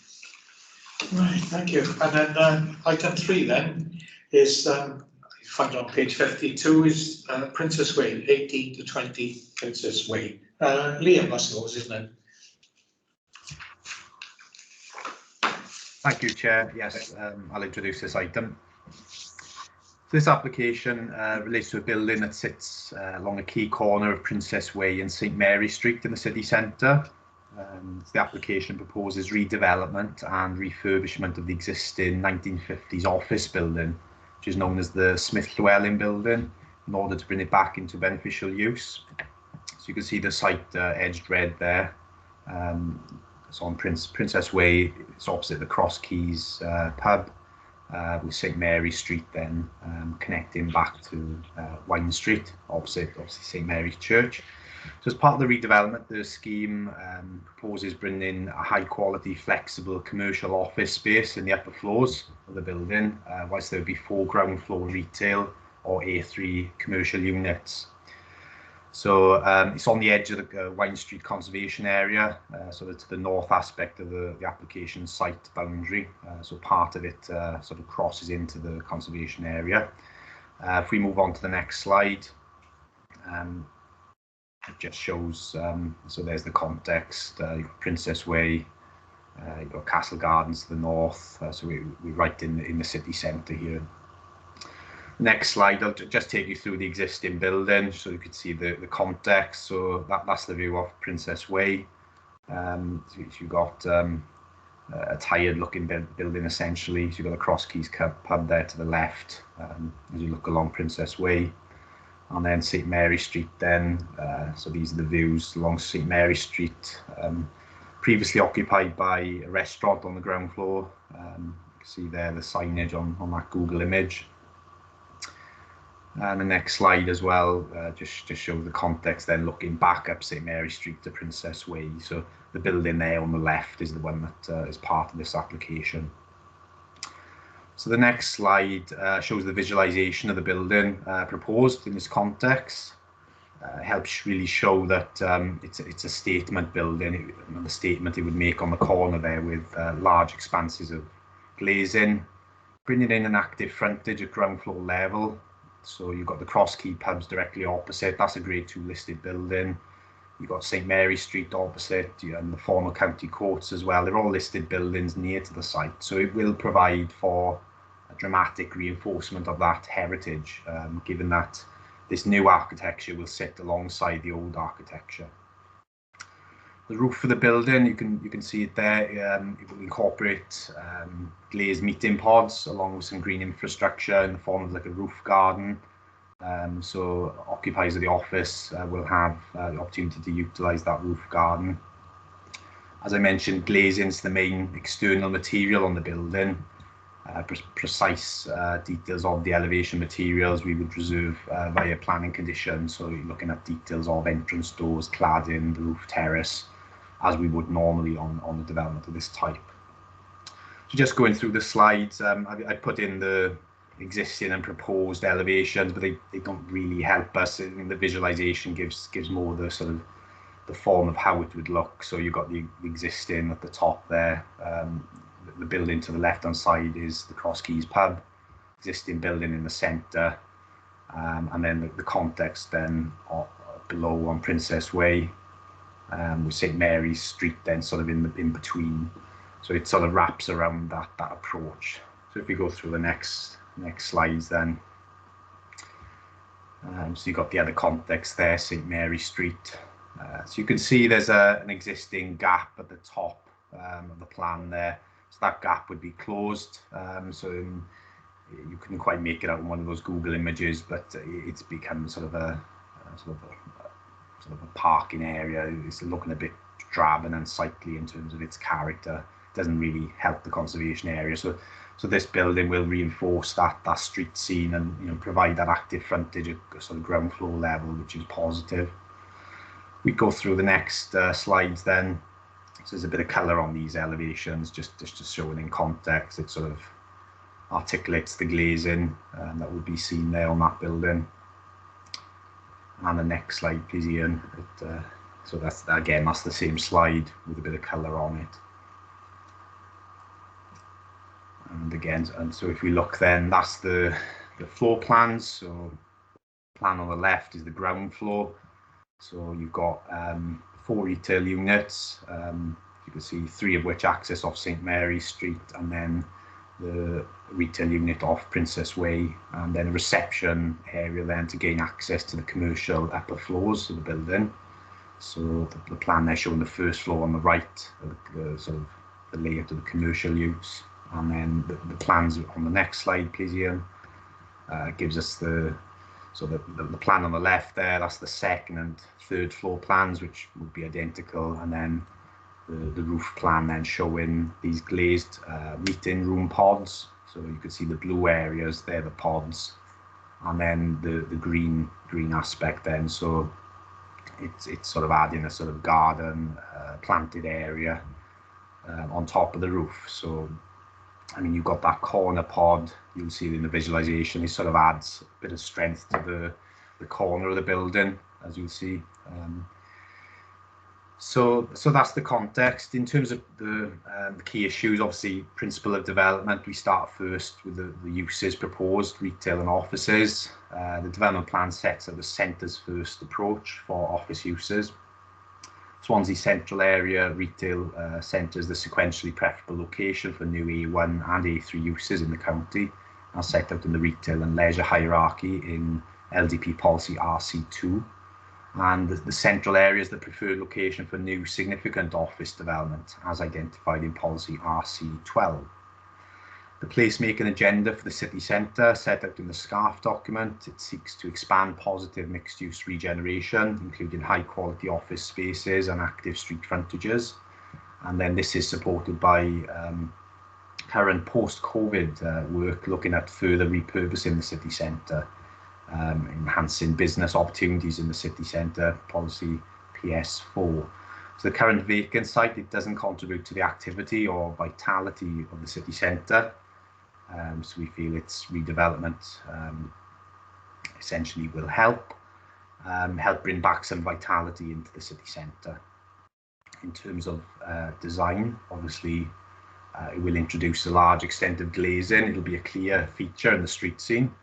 Right, thank you. And then item 3 then is find on page 52 is Princess Way, 18 to 20 Princess Way. Liam, I suppose, isn't it? Thank you, Chair. Yes, I'll introduce this item. This application relates to a building that sits along a key corner of Princess Way and St Mary Street in the city centre. The application proposes redevelopment and refurbishment of the existing 1950s office building, which is known as the Smith Llewellyn building, in order to bring it back into beneficial use. So you can see the site edged red there. It's on Princess Way. It's opposite the Cross Keys pub, with St Mary Street then connecting back to Wine Street, opposite obviously St Mary's Church. So as part of the redevelopment, the scheme proposes bringing a high quality flexible commercial office space in the upper floors of the building, whilst there would be 4 ground floor retail or A3 commercial units. So it's on the edge of the Wine Street Conservation Area, so it's the north aspect of the application site boundary. So part of it sort of crosses into the conservation area. If we move on to the next slide, it just shows, so there's the context, Princess Way, you've got Castle Gardens to the north, so we're right in the city centre here. Next slide, I'll just take you through the existing building so you can see the context. So that's the view of Princess Way. So you've got a tired looking building essentially. So you've got the Cross Keys pub there to the left as you look along Princess Way. And then St Mary Street then, so these are the views along St Mary Street, previously occupied by a restaurant on the ground floor. You can see there the signage on that Google image. And the next slide as well, just shows the context then looking back up St Mary Street to Princess Way. So the building there on the left is the one that is part of this application. So the next slide shows the visualization of the building proposed in this context. Helps really show that it's a statement building, the statement it would make on the corner there with large expanses of glazing, bringing in an active frontage at ground floor level. So you've got the Cross Key pubs directly opposite. That's a Grade 2 listed building. You've got St Mary Street opposite and the former county courts as well. They're all listed buildings near to the site. So it will provide for a dramatic reinforcement of that heritage, given that this new architecture will sit alongside the old architecture. The roof of the building, you can see it there. It will incorporate glazed meeting pods along with some green infrastructure in the form of like a roof garden. So occupiers of the office will have the opportunity to utilise that roof garden. As I mentioned, glazing is the main external material on the building. Precise details of the elevation materials we would reserve via planning conditions. So you're looking at details of entrance doors, cladding, the roof terrace, as we would normally on the development of this type. So just going through the slides, I put in the existing and proposed elevations, but they don't really help us. I mean, the visualization gives more the sort of the form of how it would look. So you've got the existing at the top there. The building to the left hand side is the Cross Keys pub, existing building in the centre, and then the context then below on Princess Way, with St Mary's Street then sort of in between. So it sort of wraps around that approach. So if we go through the next slides then, so you've got the other context there, St Mary Street. So you can see there's an existing gap at the top of the plan there. So that gap would be closed. So you couldn't quite make it out in one of those Google images, but it's become sort of a parking area. It's looking a bit drab and unsightly in terms of its character. It doesn't really help the conservation area. So this building will reinforce that street scene and provide that active frontage at sort of ground floor level, which is positive. We go through the next slides then. So there's a bit of colour on these elevations, just to show it in context. It sort of articulates the glazing that would be seen there on that building. And the next slide, please, Ian. So that's the same slide with a bit of colour on it. And again, so if we look then, that's the floor plans. So plan on the left is the ground floor. So you've got 4 retail units. You can see 3 of which access off St Mary Street, and then the retail unit off Princess Way, and then a reception area then to gain access to the commercial upper floors of the building. So the plan there showing the first floor on the right, sort of the layout of the commercial use, and then the plans on the next slide, please, Ian, gives us the plan on the left there. That's the second and third floor plans, which would be identical, and then the roof plan then showing these glazed meeting room pods. So you can see the blue areas, they're the pods, and then the green aspect then. So it's sort of adding a sort of garden planted area on top of the roof. So I mean, you've got that corner pod, you'll see it in the visualization. It sort of adds a bit of strength to the corner of the building. as you'll see. So that's the context. In terms of the key issues, obviously, principle of development, we start first with the uses proposed, retail and offices. The development plan sets out the centre's first approach for office uses. Swansea central area retail centre is the sequentially preferable location for new A1 and A3 uses in the county, as set out in the retail and leisure hierarchy in LDP policy RC2. And the central area is the preferred location for new significant office development, as identified in policy RC12. The placemaking agenda for the city centre, set out in the SCARF document, it seeks to expand positive mixed-use regeneration, including high-quality office spaces and active street frontages. And then this is supported by current post-COVID work looking at further repurposing the city centre, enhancing business opportunities in the city centre, policy PS4. So the current vacant site, it doesn't contribute to the activity or vitality of the city centre. So we feel its redevelopment essentially will help bring back some vitality into the city centre. In terms of design, obviously it will introduce a large extent of glazing. It'll be a clear feature in the street scene.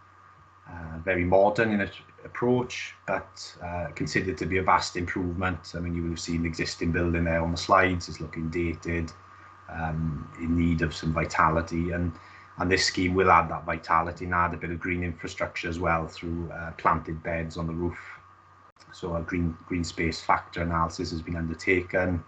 Very modern in its approach, but considered to be a vast improvement. I mean, you will have seen the existing building there on the slides. It's looking dated, in need of some vitality, and this scheme will add that vitality and add a bit of green infrastructure as well through planted beds on the roof. So a green space factor analysis has been undertaken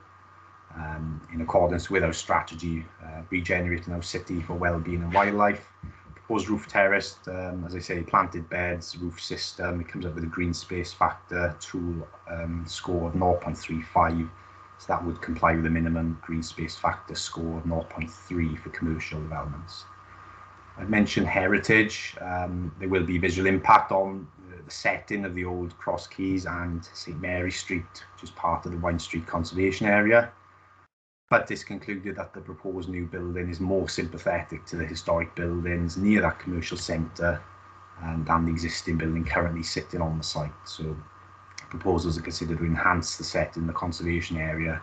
in accordance with our strategy, regenerating our city for well-being and wildlife. Proposed roof terrace, as I say, planted beds, roof system. It comes up with a green space factor tool score of 0.35. So that would comply with the minimum green space factor score of 0.3 for commercial developments. I've mentioned heritage. There will be visual impact on the setting of the old Cross Keys and St Mary Street, which is part of the Wine Street Conservation Area. But it's concluded that the proposed new building is more sympathetic to the historic buildings near that commercial centre than the existing building currently sitting on the site. So proposals are considered to enhance the set in the conservation area,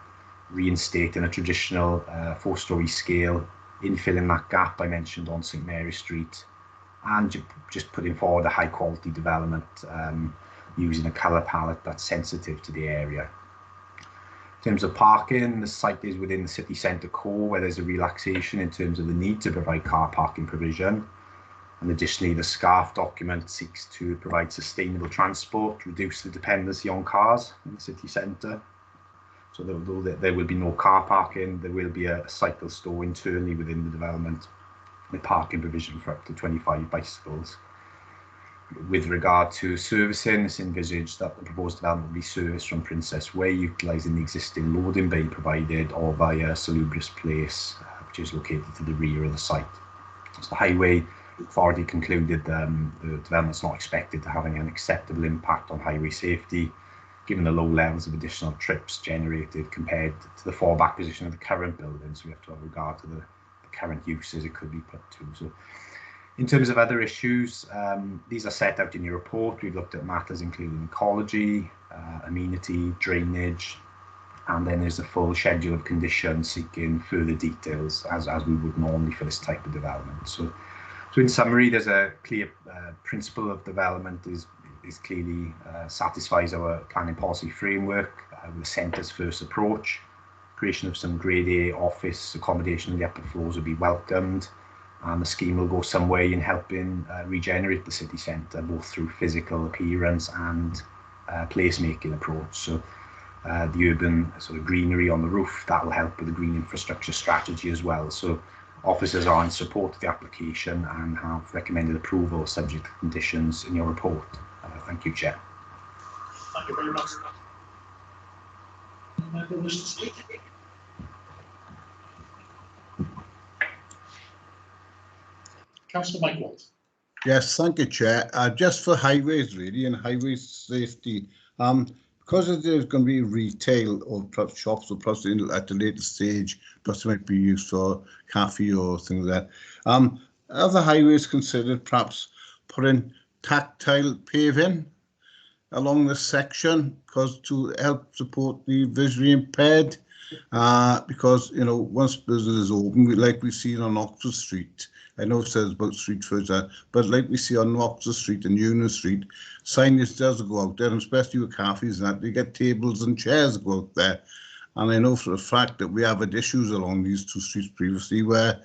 reinstating a traditional 4-storey scale, infilling that gap I mentioned on St Mary Street, and just putting forward a high quality development using a colour palette that's sensitive to the area. In terms of parking, the site is within the city centre core, where there's a relaxation in terms of the need to provide car parking provision. And additionally, the SCARF document seeks to provide sustainable transport, reduce the dependency on cars in the city centre. So although there will be no car parking, there will be a cycle store internally within the development with parking provision for up to 25 bicycles. With regard to servicing, it's envisaged that the proposed development will be serviced from Princess Way, utilising the existing loading bay provided, or via Salubrious Place, which is located to the rear of the site. So the Highway Authority concluded the development's not expected to have any unacceptable impact on highway safety, given the low levels of additional trips generated compared to the fallback position of the current building. So we have to have regard to the current uses it could be put to. So in terms of other issues, these are set out in your report. We've looked at matters including ecology, amenity, drainage, and then there's a full schedule of conditions seeking further details as we would normally for this type of development. So in summary, there's a clear principle of development is clearly satisfies our planning policy framework with the centre's first approach. Creation of some grade A office accommodation in the upper floors would be welcomed, and the scheme will go some way in helping regenerate the city centre, both through physical appearance and placemaking approach. So the urban sort of greenery on the roof, that will help with the green infrastructure strategy as well. So officers are in support of the application and have recommended approval subject to conditions in your report. Thank you, Chair. Thank you very much. Member wish to speak? Councillor Mike Watt. Yes, thank you, Chair. Just for highways, really, and highway safety, because there's going to be retail or perhaps shops or perhaps at a later stage, perhaps it might be used for cafe or things like that. Are the highways considered perhaps putting tactile paving along this section because to help support the visually impaired. Because once business is open, like we see on Oxford Street, I know it says about street furniture, but like we see on Oxford Street and Union Street, signage does go out there, and especially with cafes and that, they get tables and chairs go out there. And I know for a fact that we have had issues along these two streets previously where,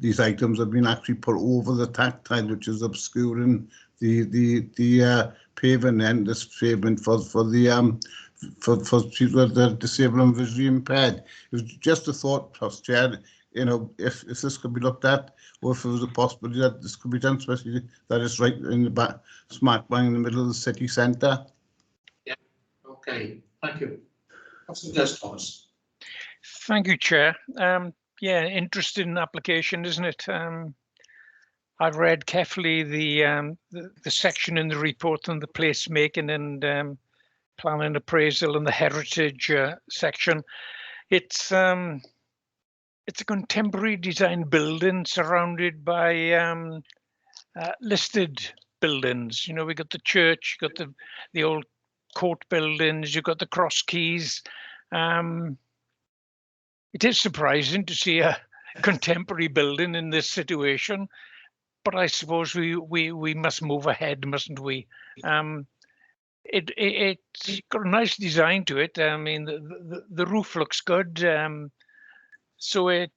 these items have been actually put over the tactile, which is obscuring the pavement and this pavement for people that are disabled and visually impaired. It was just a thought, Chair, if this could be looked at, or if there was a possibility that this could be done, especially that it's right in the back, smack bang in the middle of the city centre. Yeah. Okay. Thank you. Just Thomas. Thank you, Chair. Yeah, interesting application, isn't it? I've read carefully the section in the report on the placemaking and planning appraisal and the heritage section. It's a contemporary design building surrounded by listed buildings. We got the church, you got the old court buildings, you've got the cross keys. It is surprising to see a contemporary building in this situation, but I suppose we must move ahead, mustn't we? It's got a nice design to it. I mean, the roof looks good. So I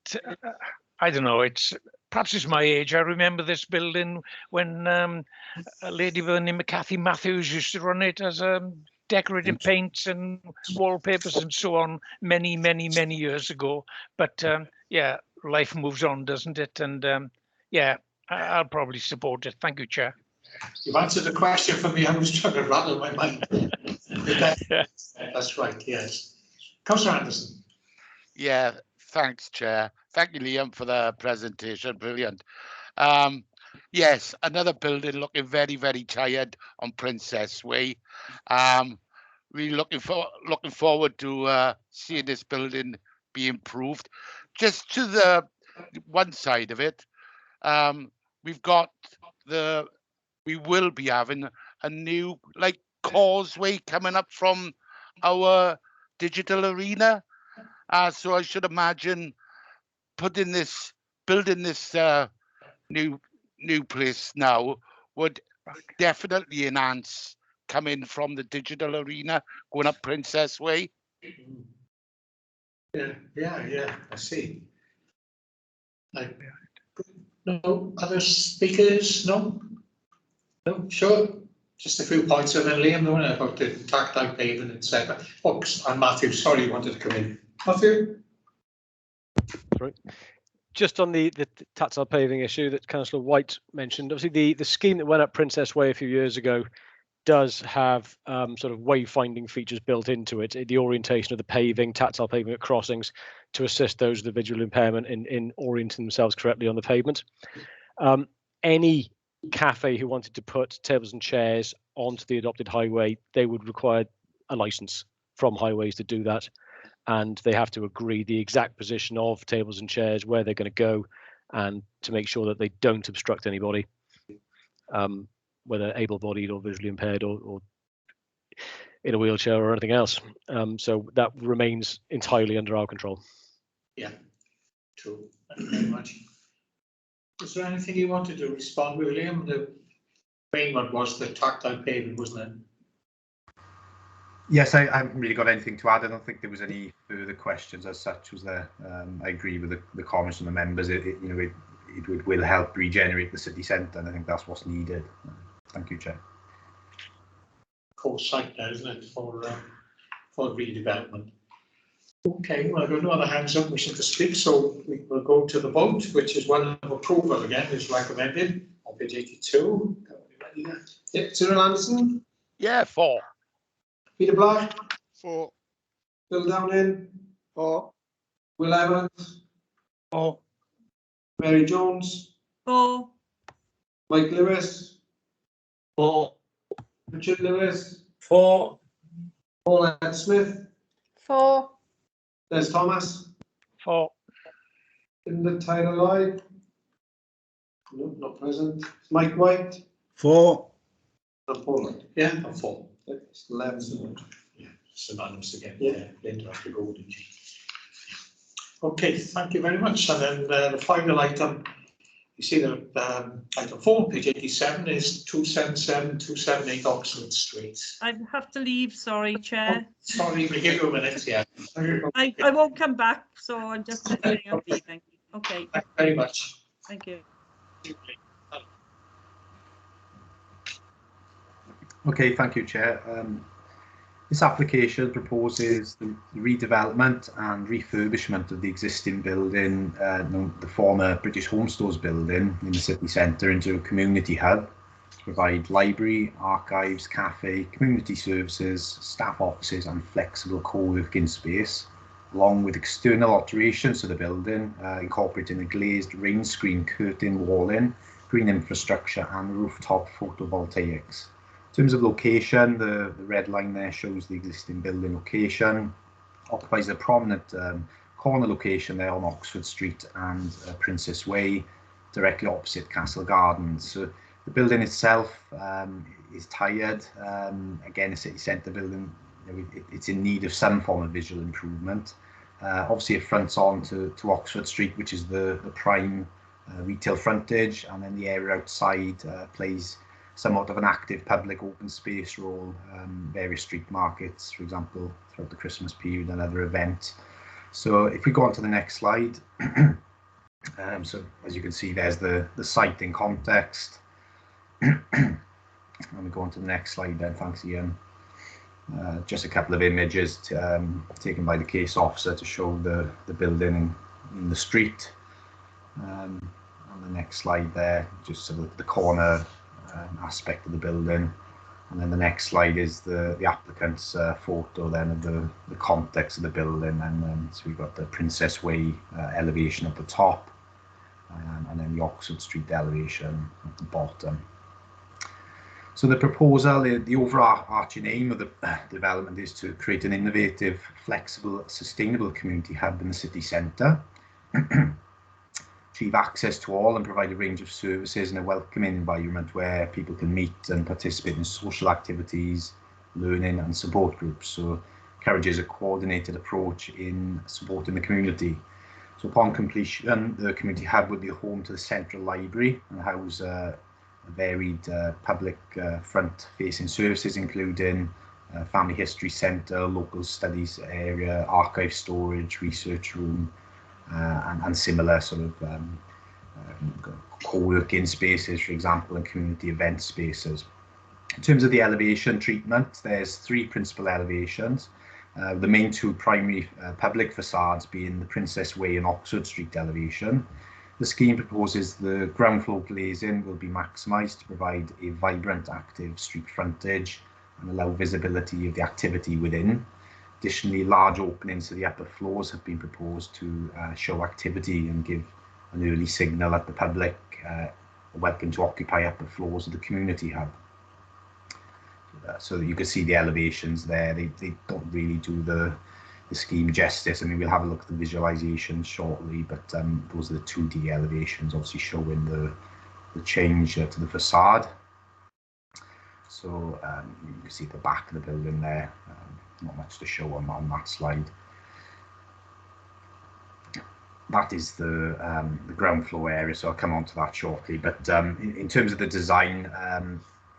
don't know. Perhaps it's my age. I remember this building when a lady by the name of Kathy Matthews used to run it as decorating paints and wallpapers and so on many years ago. But yeah, life moves on, doesn't it? And yeah, I'll probably support it. Thank you, Chair. You've answered the question for me. I was trying to rattle my mind. That's right, yes. Councillor Anderson. Yeah, thanks, Chair. Thank you, Liam, for the presentation. Brilliant. Yes, another building looking very tired on Princess Way. Really looking forward to seeing this building be improved. Just to the one side of it, we will be having a new causeway coming up from our digital arena. So I should imagine building this new place now would definitely enhance coming from the digital arena, going up Princess Way. Yeah, I see. No other speakers? No, sure. Just a few points, and then Liam, about the tactile paving, etc. Oh, and Matthew, sorry, you wanted to come in. Matthew? Sorry. Just on the tactile paving issue that Councillor White mentioned, obviously the scheme that went up Princess Way a few years ago does have sort of wayfinding features built into it, the orientation of the paving, tactile paving at crossings, to assist those with the visual impairment in orienting themselves correctly on the pavement. Any cafe who wanted to put tables and chairs onto the adopted highway, they would require a license from highways to do that, and they have to agree the exact position of tables and chairs, where they're going to go, and to make sure that they don't obstruct anybody, whether able-bodied or visually impaired or in a wheelchair or anything else. So that remains entirely under our control. Yeah, true. Thank you very much. Is there anything you wanted to respond with, Liam? The main one was the tactile paving, wasn't it? Yes, I haven't really got anything to add. I don't think there was any further questions as such, was there? I agree with the comments from the members. It will help regenerate the city centre, and I think that's what's needed. Thank you, Chair. Core site there, isn't it, for redevelopment? Okay, well, I've got no other hands up wishing to speak, so we will go to the vote, which is one of approval again, is recommended on page 82. Yeah, Cyril Anderson? Yeah, 4. Peter Black? 4. Bill Downing? 4. Will Evans? 4. Mary Jones? 4. Mike Lewis? 4. Richard Lewis? 4. Paulette Smith? 4. Des Thomas? 4. Linda Tyler Lloyd? No, not present. Mike White. 4. And Paula. Yeah, I'm 4. It's 11. Yeah, synonymous again. Yeah. Linda have to go, didn't she? Okay, thank you very much. And then the final item, you see that item 4 on page 87 is 277, 278 Oxford Street. I have to leave, sorry, Chair. Sorry, we give you a minute, yeah. I won't come back, so I'm just saying I'm leaving. Okay. Thank you very much. Thank you. Okay, thank you, Chair. This application proposes the redevelopment and refurbishment of the existing building, the former British Home Stores building in the city centre, into a community hub to provide library, archives, cafe, community services, staff offices and flexible co-working space, along with external alterations to the building, incorporating a glazed rain screen curtain walling, green infrastructure and rooftop photovoltaics. In terms of location, the red line there shows the existing building location. Occupies a prominent corner location there on Oxford Street and Princess Way, directly opposite Castle Gardens. So the building itself is tired. Again, a city centre building, it's in need of some form of visual improvement. Obviously, it fronts on to Oxford Street, which is the prime retail frontage, and then the area outside plays somewhat of an active public open space role, various street markets, for example, throughout the Christmas period and other events. So if we go on to the next slide, so as you can see, there's the site in context. Let me go on to the next slide then, thanks Ian. Just a couple of images taken by the case officer to show the building in the street. On the next slide there, just sort of the corner aspect of the building, and then the next slide is the applicant's photo then of the context of the building, and so we've got the Princess Way elevation at the top, and then the Oxford Street elevation at the bottom. So the proposal, the overarching aim of the development is to create an innovative, flexible, sustainable community hub in the city centre. Achieve access to all and provide a range of services in a welcoming environment where people can meet and participate in social activities, learning and support groups. So encourages a coordinated approach in supporting the community. So upon completion, the community hub would be home to the central library and house a varied public front-facing services, including family history centre, local studies area, archive storage, research room, and similar sort of co-working spaces, for example, and community event spaces. In terms of the elevation treatment, there's 3 principal elevations. The main 2 primary public facades being the Princess Way and Oxford Street elevation. The scheme proposes the ground floor glazing will be maximised to provide a vibrant, active street frontage and allow visibility of the activity within. Additionally, large openings to the upper floors have been proposed to show activity and give an early signal at the public welcome to occupy upper floors of the community hub. So that you can see the elevations there. They don't really do the scheme justice. I mean, we'll have a look at the visualizations shortly, but those are the 2D elevations, obviously showing the change to the facade. So you can see the back of the building there. Not much to show on that slide. That is the ground floor area, so I'll come on to that shortly. But in terms of the design,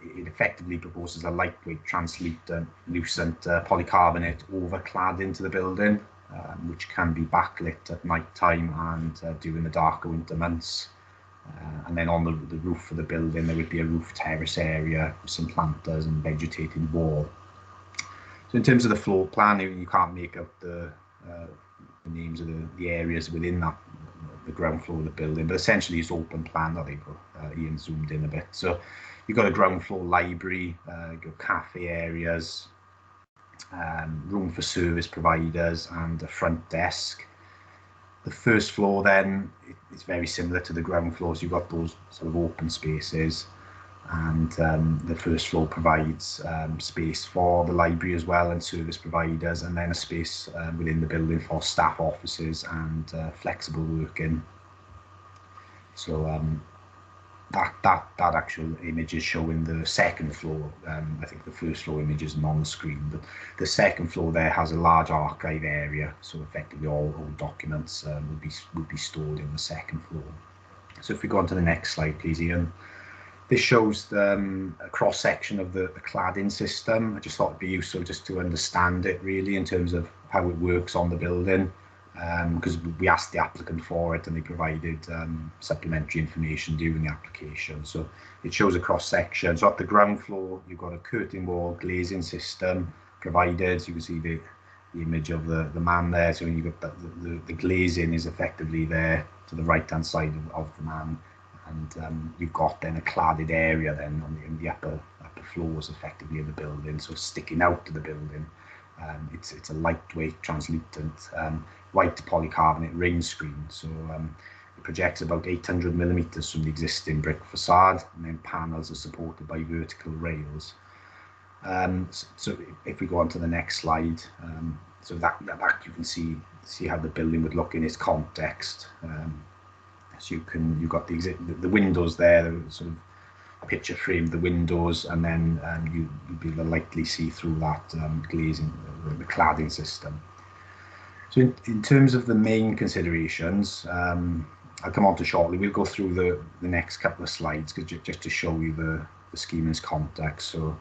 it effectively proposes a lightweight, translucent polycarbonate overclad into the building, which can be backlit at night time and during the darker winter months. And then on the roof of the building, there would be a roof terrace area with some planters and vegetated wall. So in terms of the floor plan, you can't make out the names of the areas within that, the ground floor of the building, but essentially it's open plan. There you go. Ian zoomed in a bit. So you've got a ground floor library, you've got cafe areas, room for service providers and a front desk. The first floor then is very similar to the ground floor, so you've got those sort of open spaces, and the first floor provides space for the library as well and service providers, and then a space within the building for staff offices and flexible working. So that actual image is showing the second floor. I think the first floor image isn't on the screen, but the second floor there has a large archive area, so effectively all documents would be stored in the second floor. So if we go on to the next slide, please, Ian. This shows a cross section of the cladding system. I just thought it'd be useful just to understand it really in terms of how it works on the building. Because we asked the applicant for it and they provided supplementary information during the application. So it shows a cross section. So at the ground floor, you've got a curtain wall glazing system provided. So you can see the image of the man there. So you've got the glazing is effectively there to the right hand side of the man. And you've got then a cladded area then on the upper floors effectively of the building. So sticking out to the building. It's a lightweight, translucent, white polycarbonate ring screen. So it projects about 800 millimeters from the existing brick facade, and then panels are supported by vertical rails. So if we go on to the next slide, so that you can see how the building would look in its context. So you've got the windows there, the sort of picture frame the windows, and then you'd be able to lightly see through that glazing, the cladding system. So in terms of the main considerations, I'll come on to shortly. We'll go through the next couple of slides just to show you the scheme in its context. So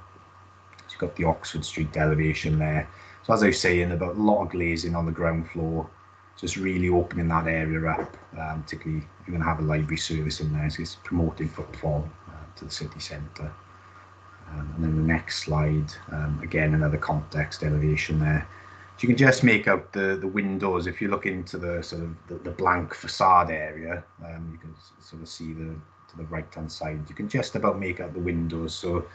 you've got the Oxford Street elevation there. So as I was saying, about a lot of glazing on the ground floor, just really opening that area up, particularly if you're going to have a library service in there. So it's promoting footfall to the city centre. And then the next slide, again, another context elevation there. So you can just make out the windows. If you look into the sort of the blank facade area, you can sort of see to the right hand side. You can just about make out the windows. So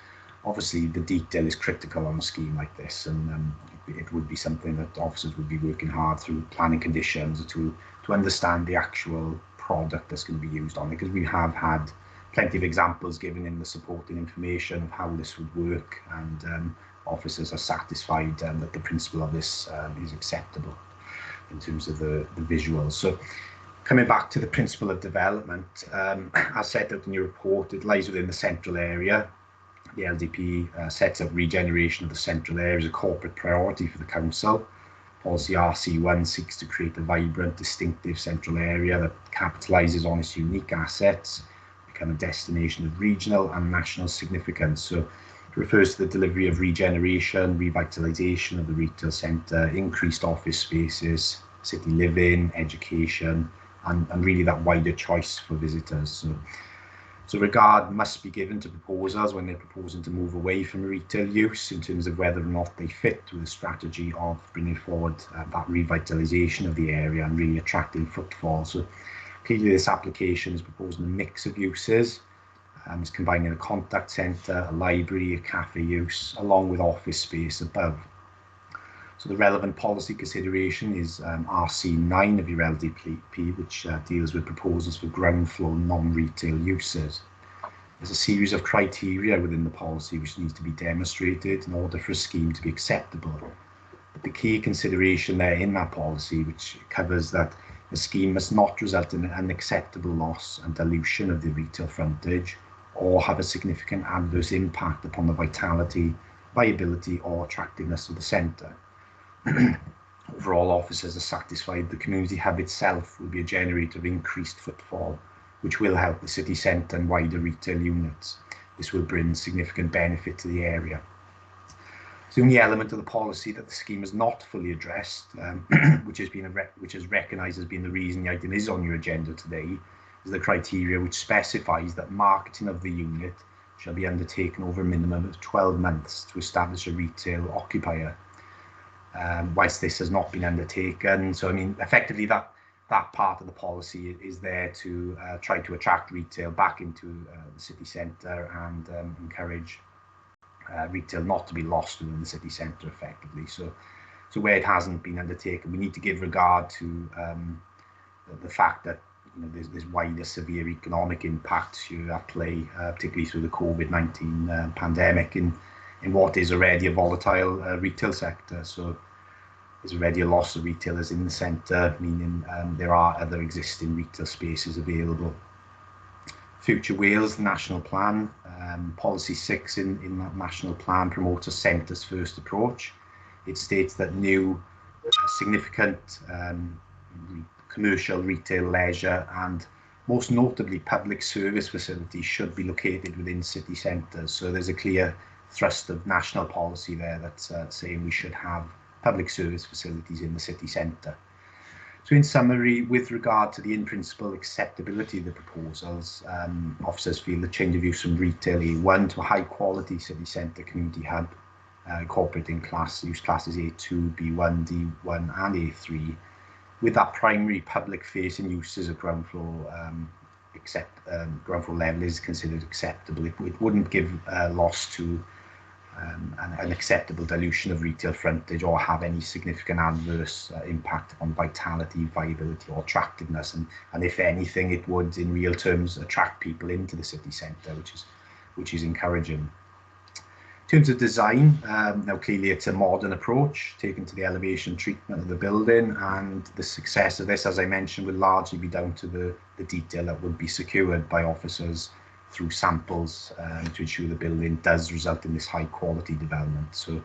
obviously the detail is critical on a scheme like this, and it would be something that officers would be working hard through planning conditions to understand the actual product that's going to be used on it, because we have had plenty of examples given in the supporting information of how this would work, and officers are satisfied that the principle of this is acceptable in terms of the visuals. So coming back to the principle of development, as set out in your report, it lies within the central area. The LDP sets up regeneration of the central area as a corporate priority for the council. Policy RC1 seeks to create a vibrant, distinctive central area that capitalises on its unique assets, become a destination of regional and national significance. So it refers to the delivery of regeneration, revitalisation of the retail centre, increased office spaces, city living, education, and really that wider choice for visitors. So regard must be given to proposals when they're proposing to move away from retail use in terms of whether or not they fit with the strategy of bringing forward that revitalisation of the area and really attracting footfall. So clearly this application is proposing a mix of uses. It's combining a contact centre, a library, a cafe use, along with office space above. So the relevant policy consideration is RC9 of your LDP, which deals with proposals for ground floor non-retail uses. There's a series of criteria within the policy which needs to be demonstrated in order for a scheme to be acceptable. But the key consideration there in that policy, which covers that the scheme must not result in an unacceptable loss and dilution of the retail frontage, or have a significant adverse impact upon the vitality, viability or attractiveness of the centre. Overall, officers are satisfied the community hub itself will be a generator of increased footfall, which will help the city centre and wider retail units. This will bring significant benefit to the area. The only element of the policy that the scheme has not fully addressed, which is recognised as being the reason the item is on your agenda today, is the criteria which specifies that marketing of the unit shall be undertaken over a minimum of 12 months to establish a retail occupier. Whilst this has not been undertaken, so I mean, effectively that part of the policy is there to try to attract retail back into the city centre and encourage retail not to be lost within the city centre effectively. So where it hasn't been undertaken, we need to give regard to the fact that there's wider severe economic impacts here at play, particularly through the COVID-19 pandemic in what is already a volatile retail sector. So there's already a loss of retailers in the centre, meaning there are other existing retail spaces available. Future Wales National Plan, Policy 6 in that national plan promotes a centres first approach. It states that new significant commercial, retail, leisure and most notably public service facilities should be located within city centres. So there's a clear thrust of national policy there that's saying we should have public service facilities in the city centre. So in summary, with regard to the in-principle acceptability of the proposals, officers feel the change of use from retail A1 to a high-quality city centre community hub, incorporating use classes A2, B1, D1 and A3, with that primary public-facing uses of ground floor ground floor level is considered acceptable. It wouldn't give loss to an acceptable dilution of retail frontage or have any significant adverse impact on vitality, viability or attractiveness, and if anything it would in real terms attract people into the city centre, which is encouraging. In terms of design, now clearly it's a modern approach taken to the elevation treatment of the building, and the success of this, as I mentioned, will largely be down to the detail that would be secured by officers through samples to ensure the building does result in this high quality development. So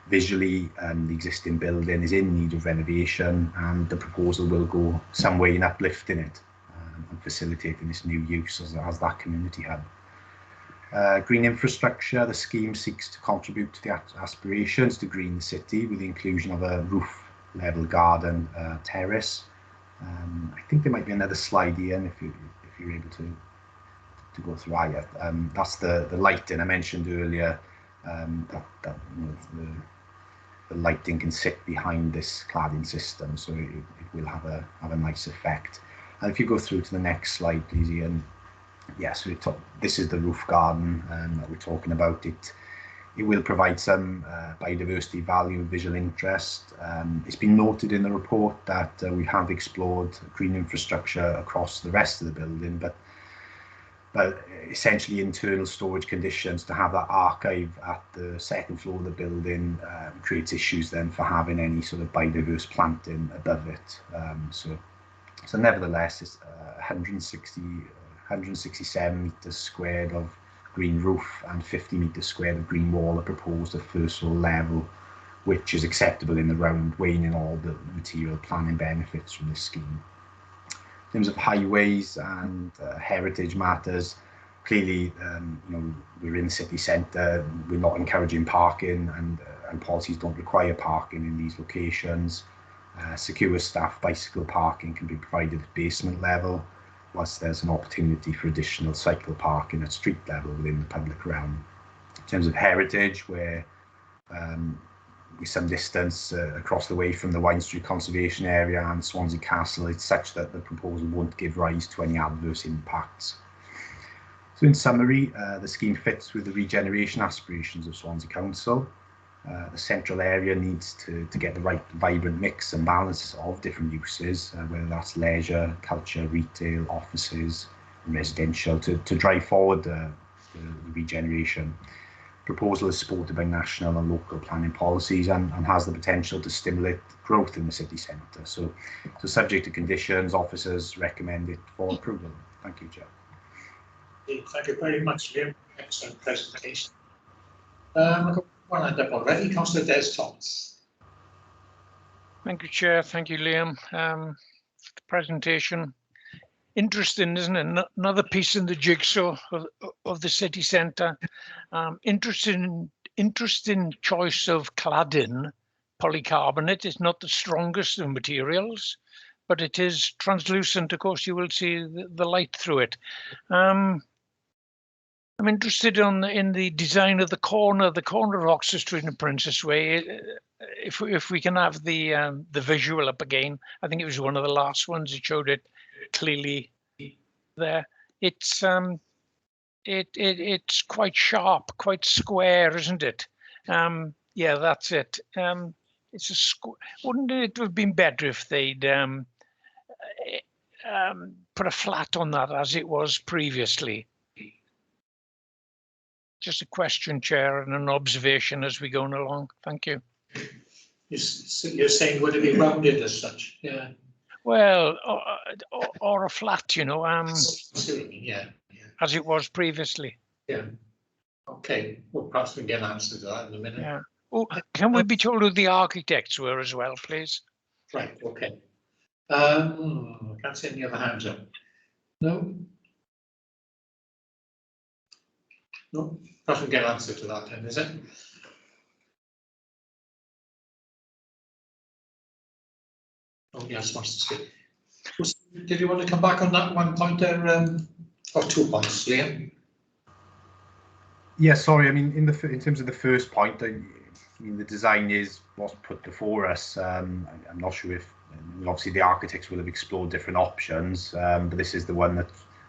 visually, the existing building is in need of renovation, and the proposal will go some way in uplifting it and facilitating this new use as that community hub. Green infrastructure, the scheme seeks to contribute to the aspirations to green the city with the inclusion of a roof level garden terrace. I think there might be another slide, Ian, if you're able to go through. That's the lighting I mentioned earlier. That the lighting can sit behind this cladding system, so it will have a nice effect. And if you go through to the next slide, please, Ian. Yes, this is the roof garden that we're talking about. It will provide some biodiversity value and visual interest. It's been noted in the report that we have explored green infrastructure across the rest of the building, but essentially internal storage conditions to have that archive at the second floor of the building creates issues then for having any sort of biodiverse planting above it. So nevertheless, it's 167 metres squared of green roof and 50 metres squared of green wall are proposed at first floor level, which is acceptable in the round, weighing in all the material planning benefits from this scheme. In terms of highways and heritage matters, clearly, we're in the city centre. We're not encouraging parking, and policies don't require parking in these locations. Secure staff bicycle parking can be provided at basement level, whilst there's an opportunity for additional cycle parking at street level within the public realm. In terms of heritage, where with some distance across the way from the Wine Street Conservation Area and Swansea Castle, it's such that the proposal won't give rise to any adverse impacts. So in summary, the scheme fits with the regeneration aspirations of Swansea Council. The central area needs to get the right vibrant mix and balance of different uses, whether that's leisure, culture, retail, offices, and residential, to drive forward the regeneration. Proposal is supported by national and local planning policies and has the potential to stimulate growth in the city centre. So subject to conditions, officers recommend it for approval. Thank you, Chair. Thank you very much, Liam. Excellent presentation. I've got one hand up already. Councillor Des Thomas. Thank you, Chair. Thank you, Liam. For the presentation. Interesting, isn't it? Another piece in the jigsaw of the city centre. Interesting choice of cladding. Polycarbonate is not the strongest of materials, but it is translucent. Of course, you will see the light through it. I'm interested in the design of the corner of Oxford Street and Princess Way. If we can have the visual up again, I think it was one of the last ones. It showed it clearly there. It's it's quite sharp, quite square, isn't it? Yeah, that's it. It's a wouldn't it have been better if they'd put a flat on that as it was previously? Just a question, Chair, and an observation as we go along. Thank you. You're saying would it be rounded as such? Yeah. Well, or a flat, you know. Yeah. as it was previously. Yeah. Okay, well, perhaps we can get an answer to that in a minute. Yeah. Oh, can we be told who the architects were as well, please? Right, okay. I can't see any other hands up. No? No, perhaps we can get an answer to that then, is it? Oh, yes, wants to speak. Did you want to come back on that one point there, or 2 points, Liam? Yeah, sorry. I mean, in terms of the first point, I mean, the design is what's put before us. I'm not sure if obviously the architects will have explored different options, but this is the one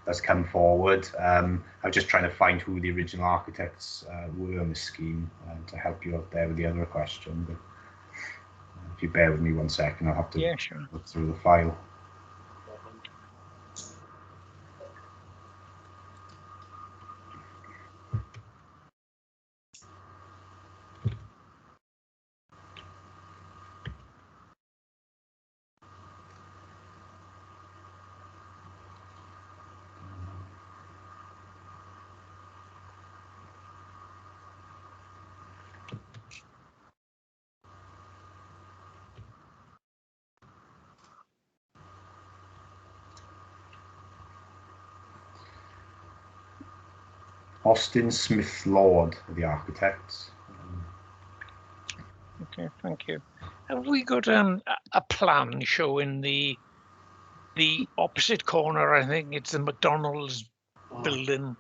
that's come forward. I'm just trying to find who the original architects were on this scheme to help you out there with the other question. But if you bear with me 1 second, I'll have to look through the file. Austin Smith Lord are the architects. Okay, thank you. Have we got a plan showing the opposite corner? I think it's the McDonald's building.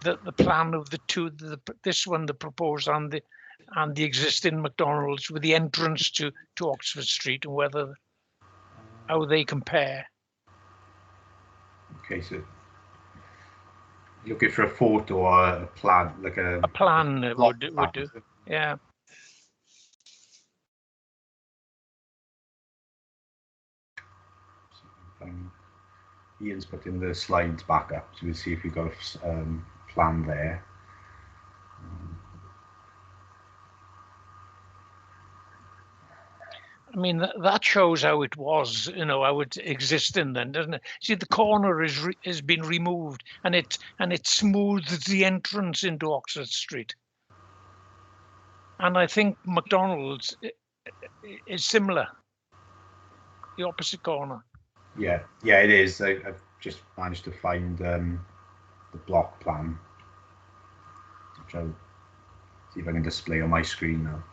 The plan of the two, this one, the proposed, and the existing McDonald's with the entrance to Oxford Street, and how they compare. Okay, so looking for a photo or a plan, like a plan would do. Yeah. Ian's putting the slides back up, so we'll see if we've got a plan there. I mean, that shows how it was, how it existed then, doesn't it? See, the corner has been removed, and it smooths the entrance into Oxford Street. And I think McDonald's is similar, the opposite corner. Yeah, it is. I've just managed to find the block plan, which I'll see if I can display on my screen now.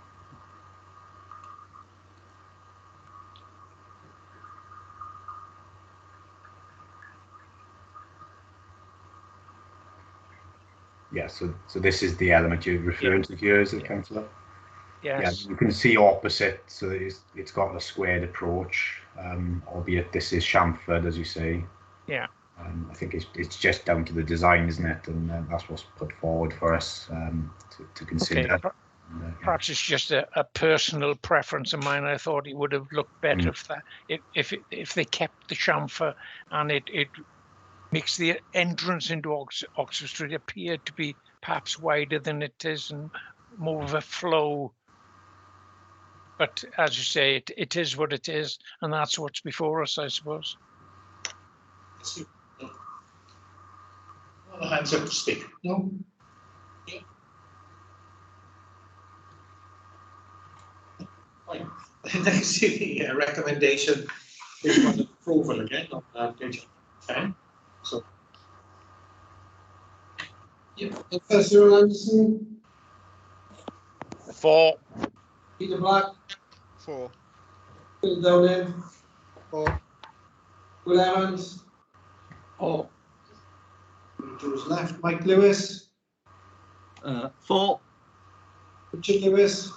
Yeah, so this is the element you're referring to here, is it, Councillor? Yes. Yeah, you can see opposite, so it's got a squared approach, albeit this is chamfered, as you say. Yeah. I think it's just down to the design, isn't it? And that's what's put forward for us to consider. Okay. Perhaps it's just a personal preference of mine. I thought it would have looked better if they kept the chamfer, and it makes the entrance into Oxford Street appear to be perhaps wider than it is and more of a flow. But as you say, it is what it is, and that's what's before us, I suppose. All hands up to speak. No? Yeah. Fine. Next, the recommendation is for approval again on page 10. So, yeah. Professor Anderson. 4. Peter Black. 4. Phil Downing. 4. Will Evans. 4. Joe's left. Mike Lewis. 4. Richard Lewis.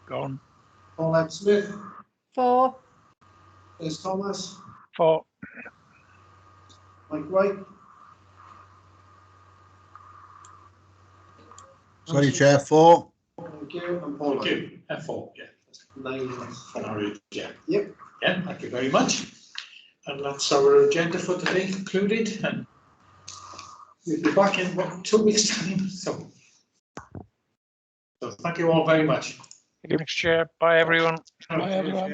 Gone. Paulette Smith. 4. Des Thomas. 4. Mike White. Sorry, Chair, 4. Thank you. And Paul. Thank you. F4, yeah. 9. Yeah. Yep. Yeah, thank you very much. And that's our agenda for today concluded. And we'll be back in 2 weeks' time. So thank you all very much. Thank you, Mr. Chair. Bye, everyone. Bye, everyone.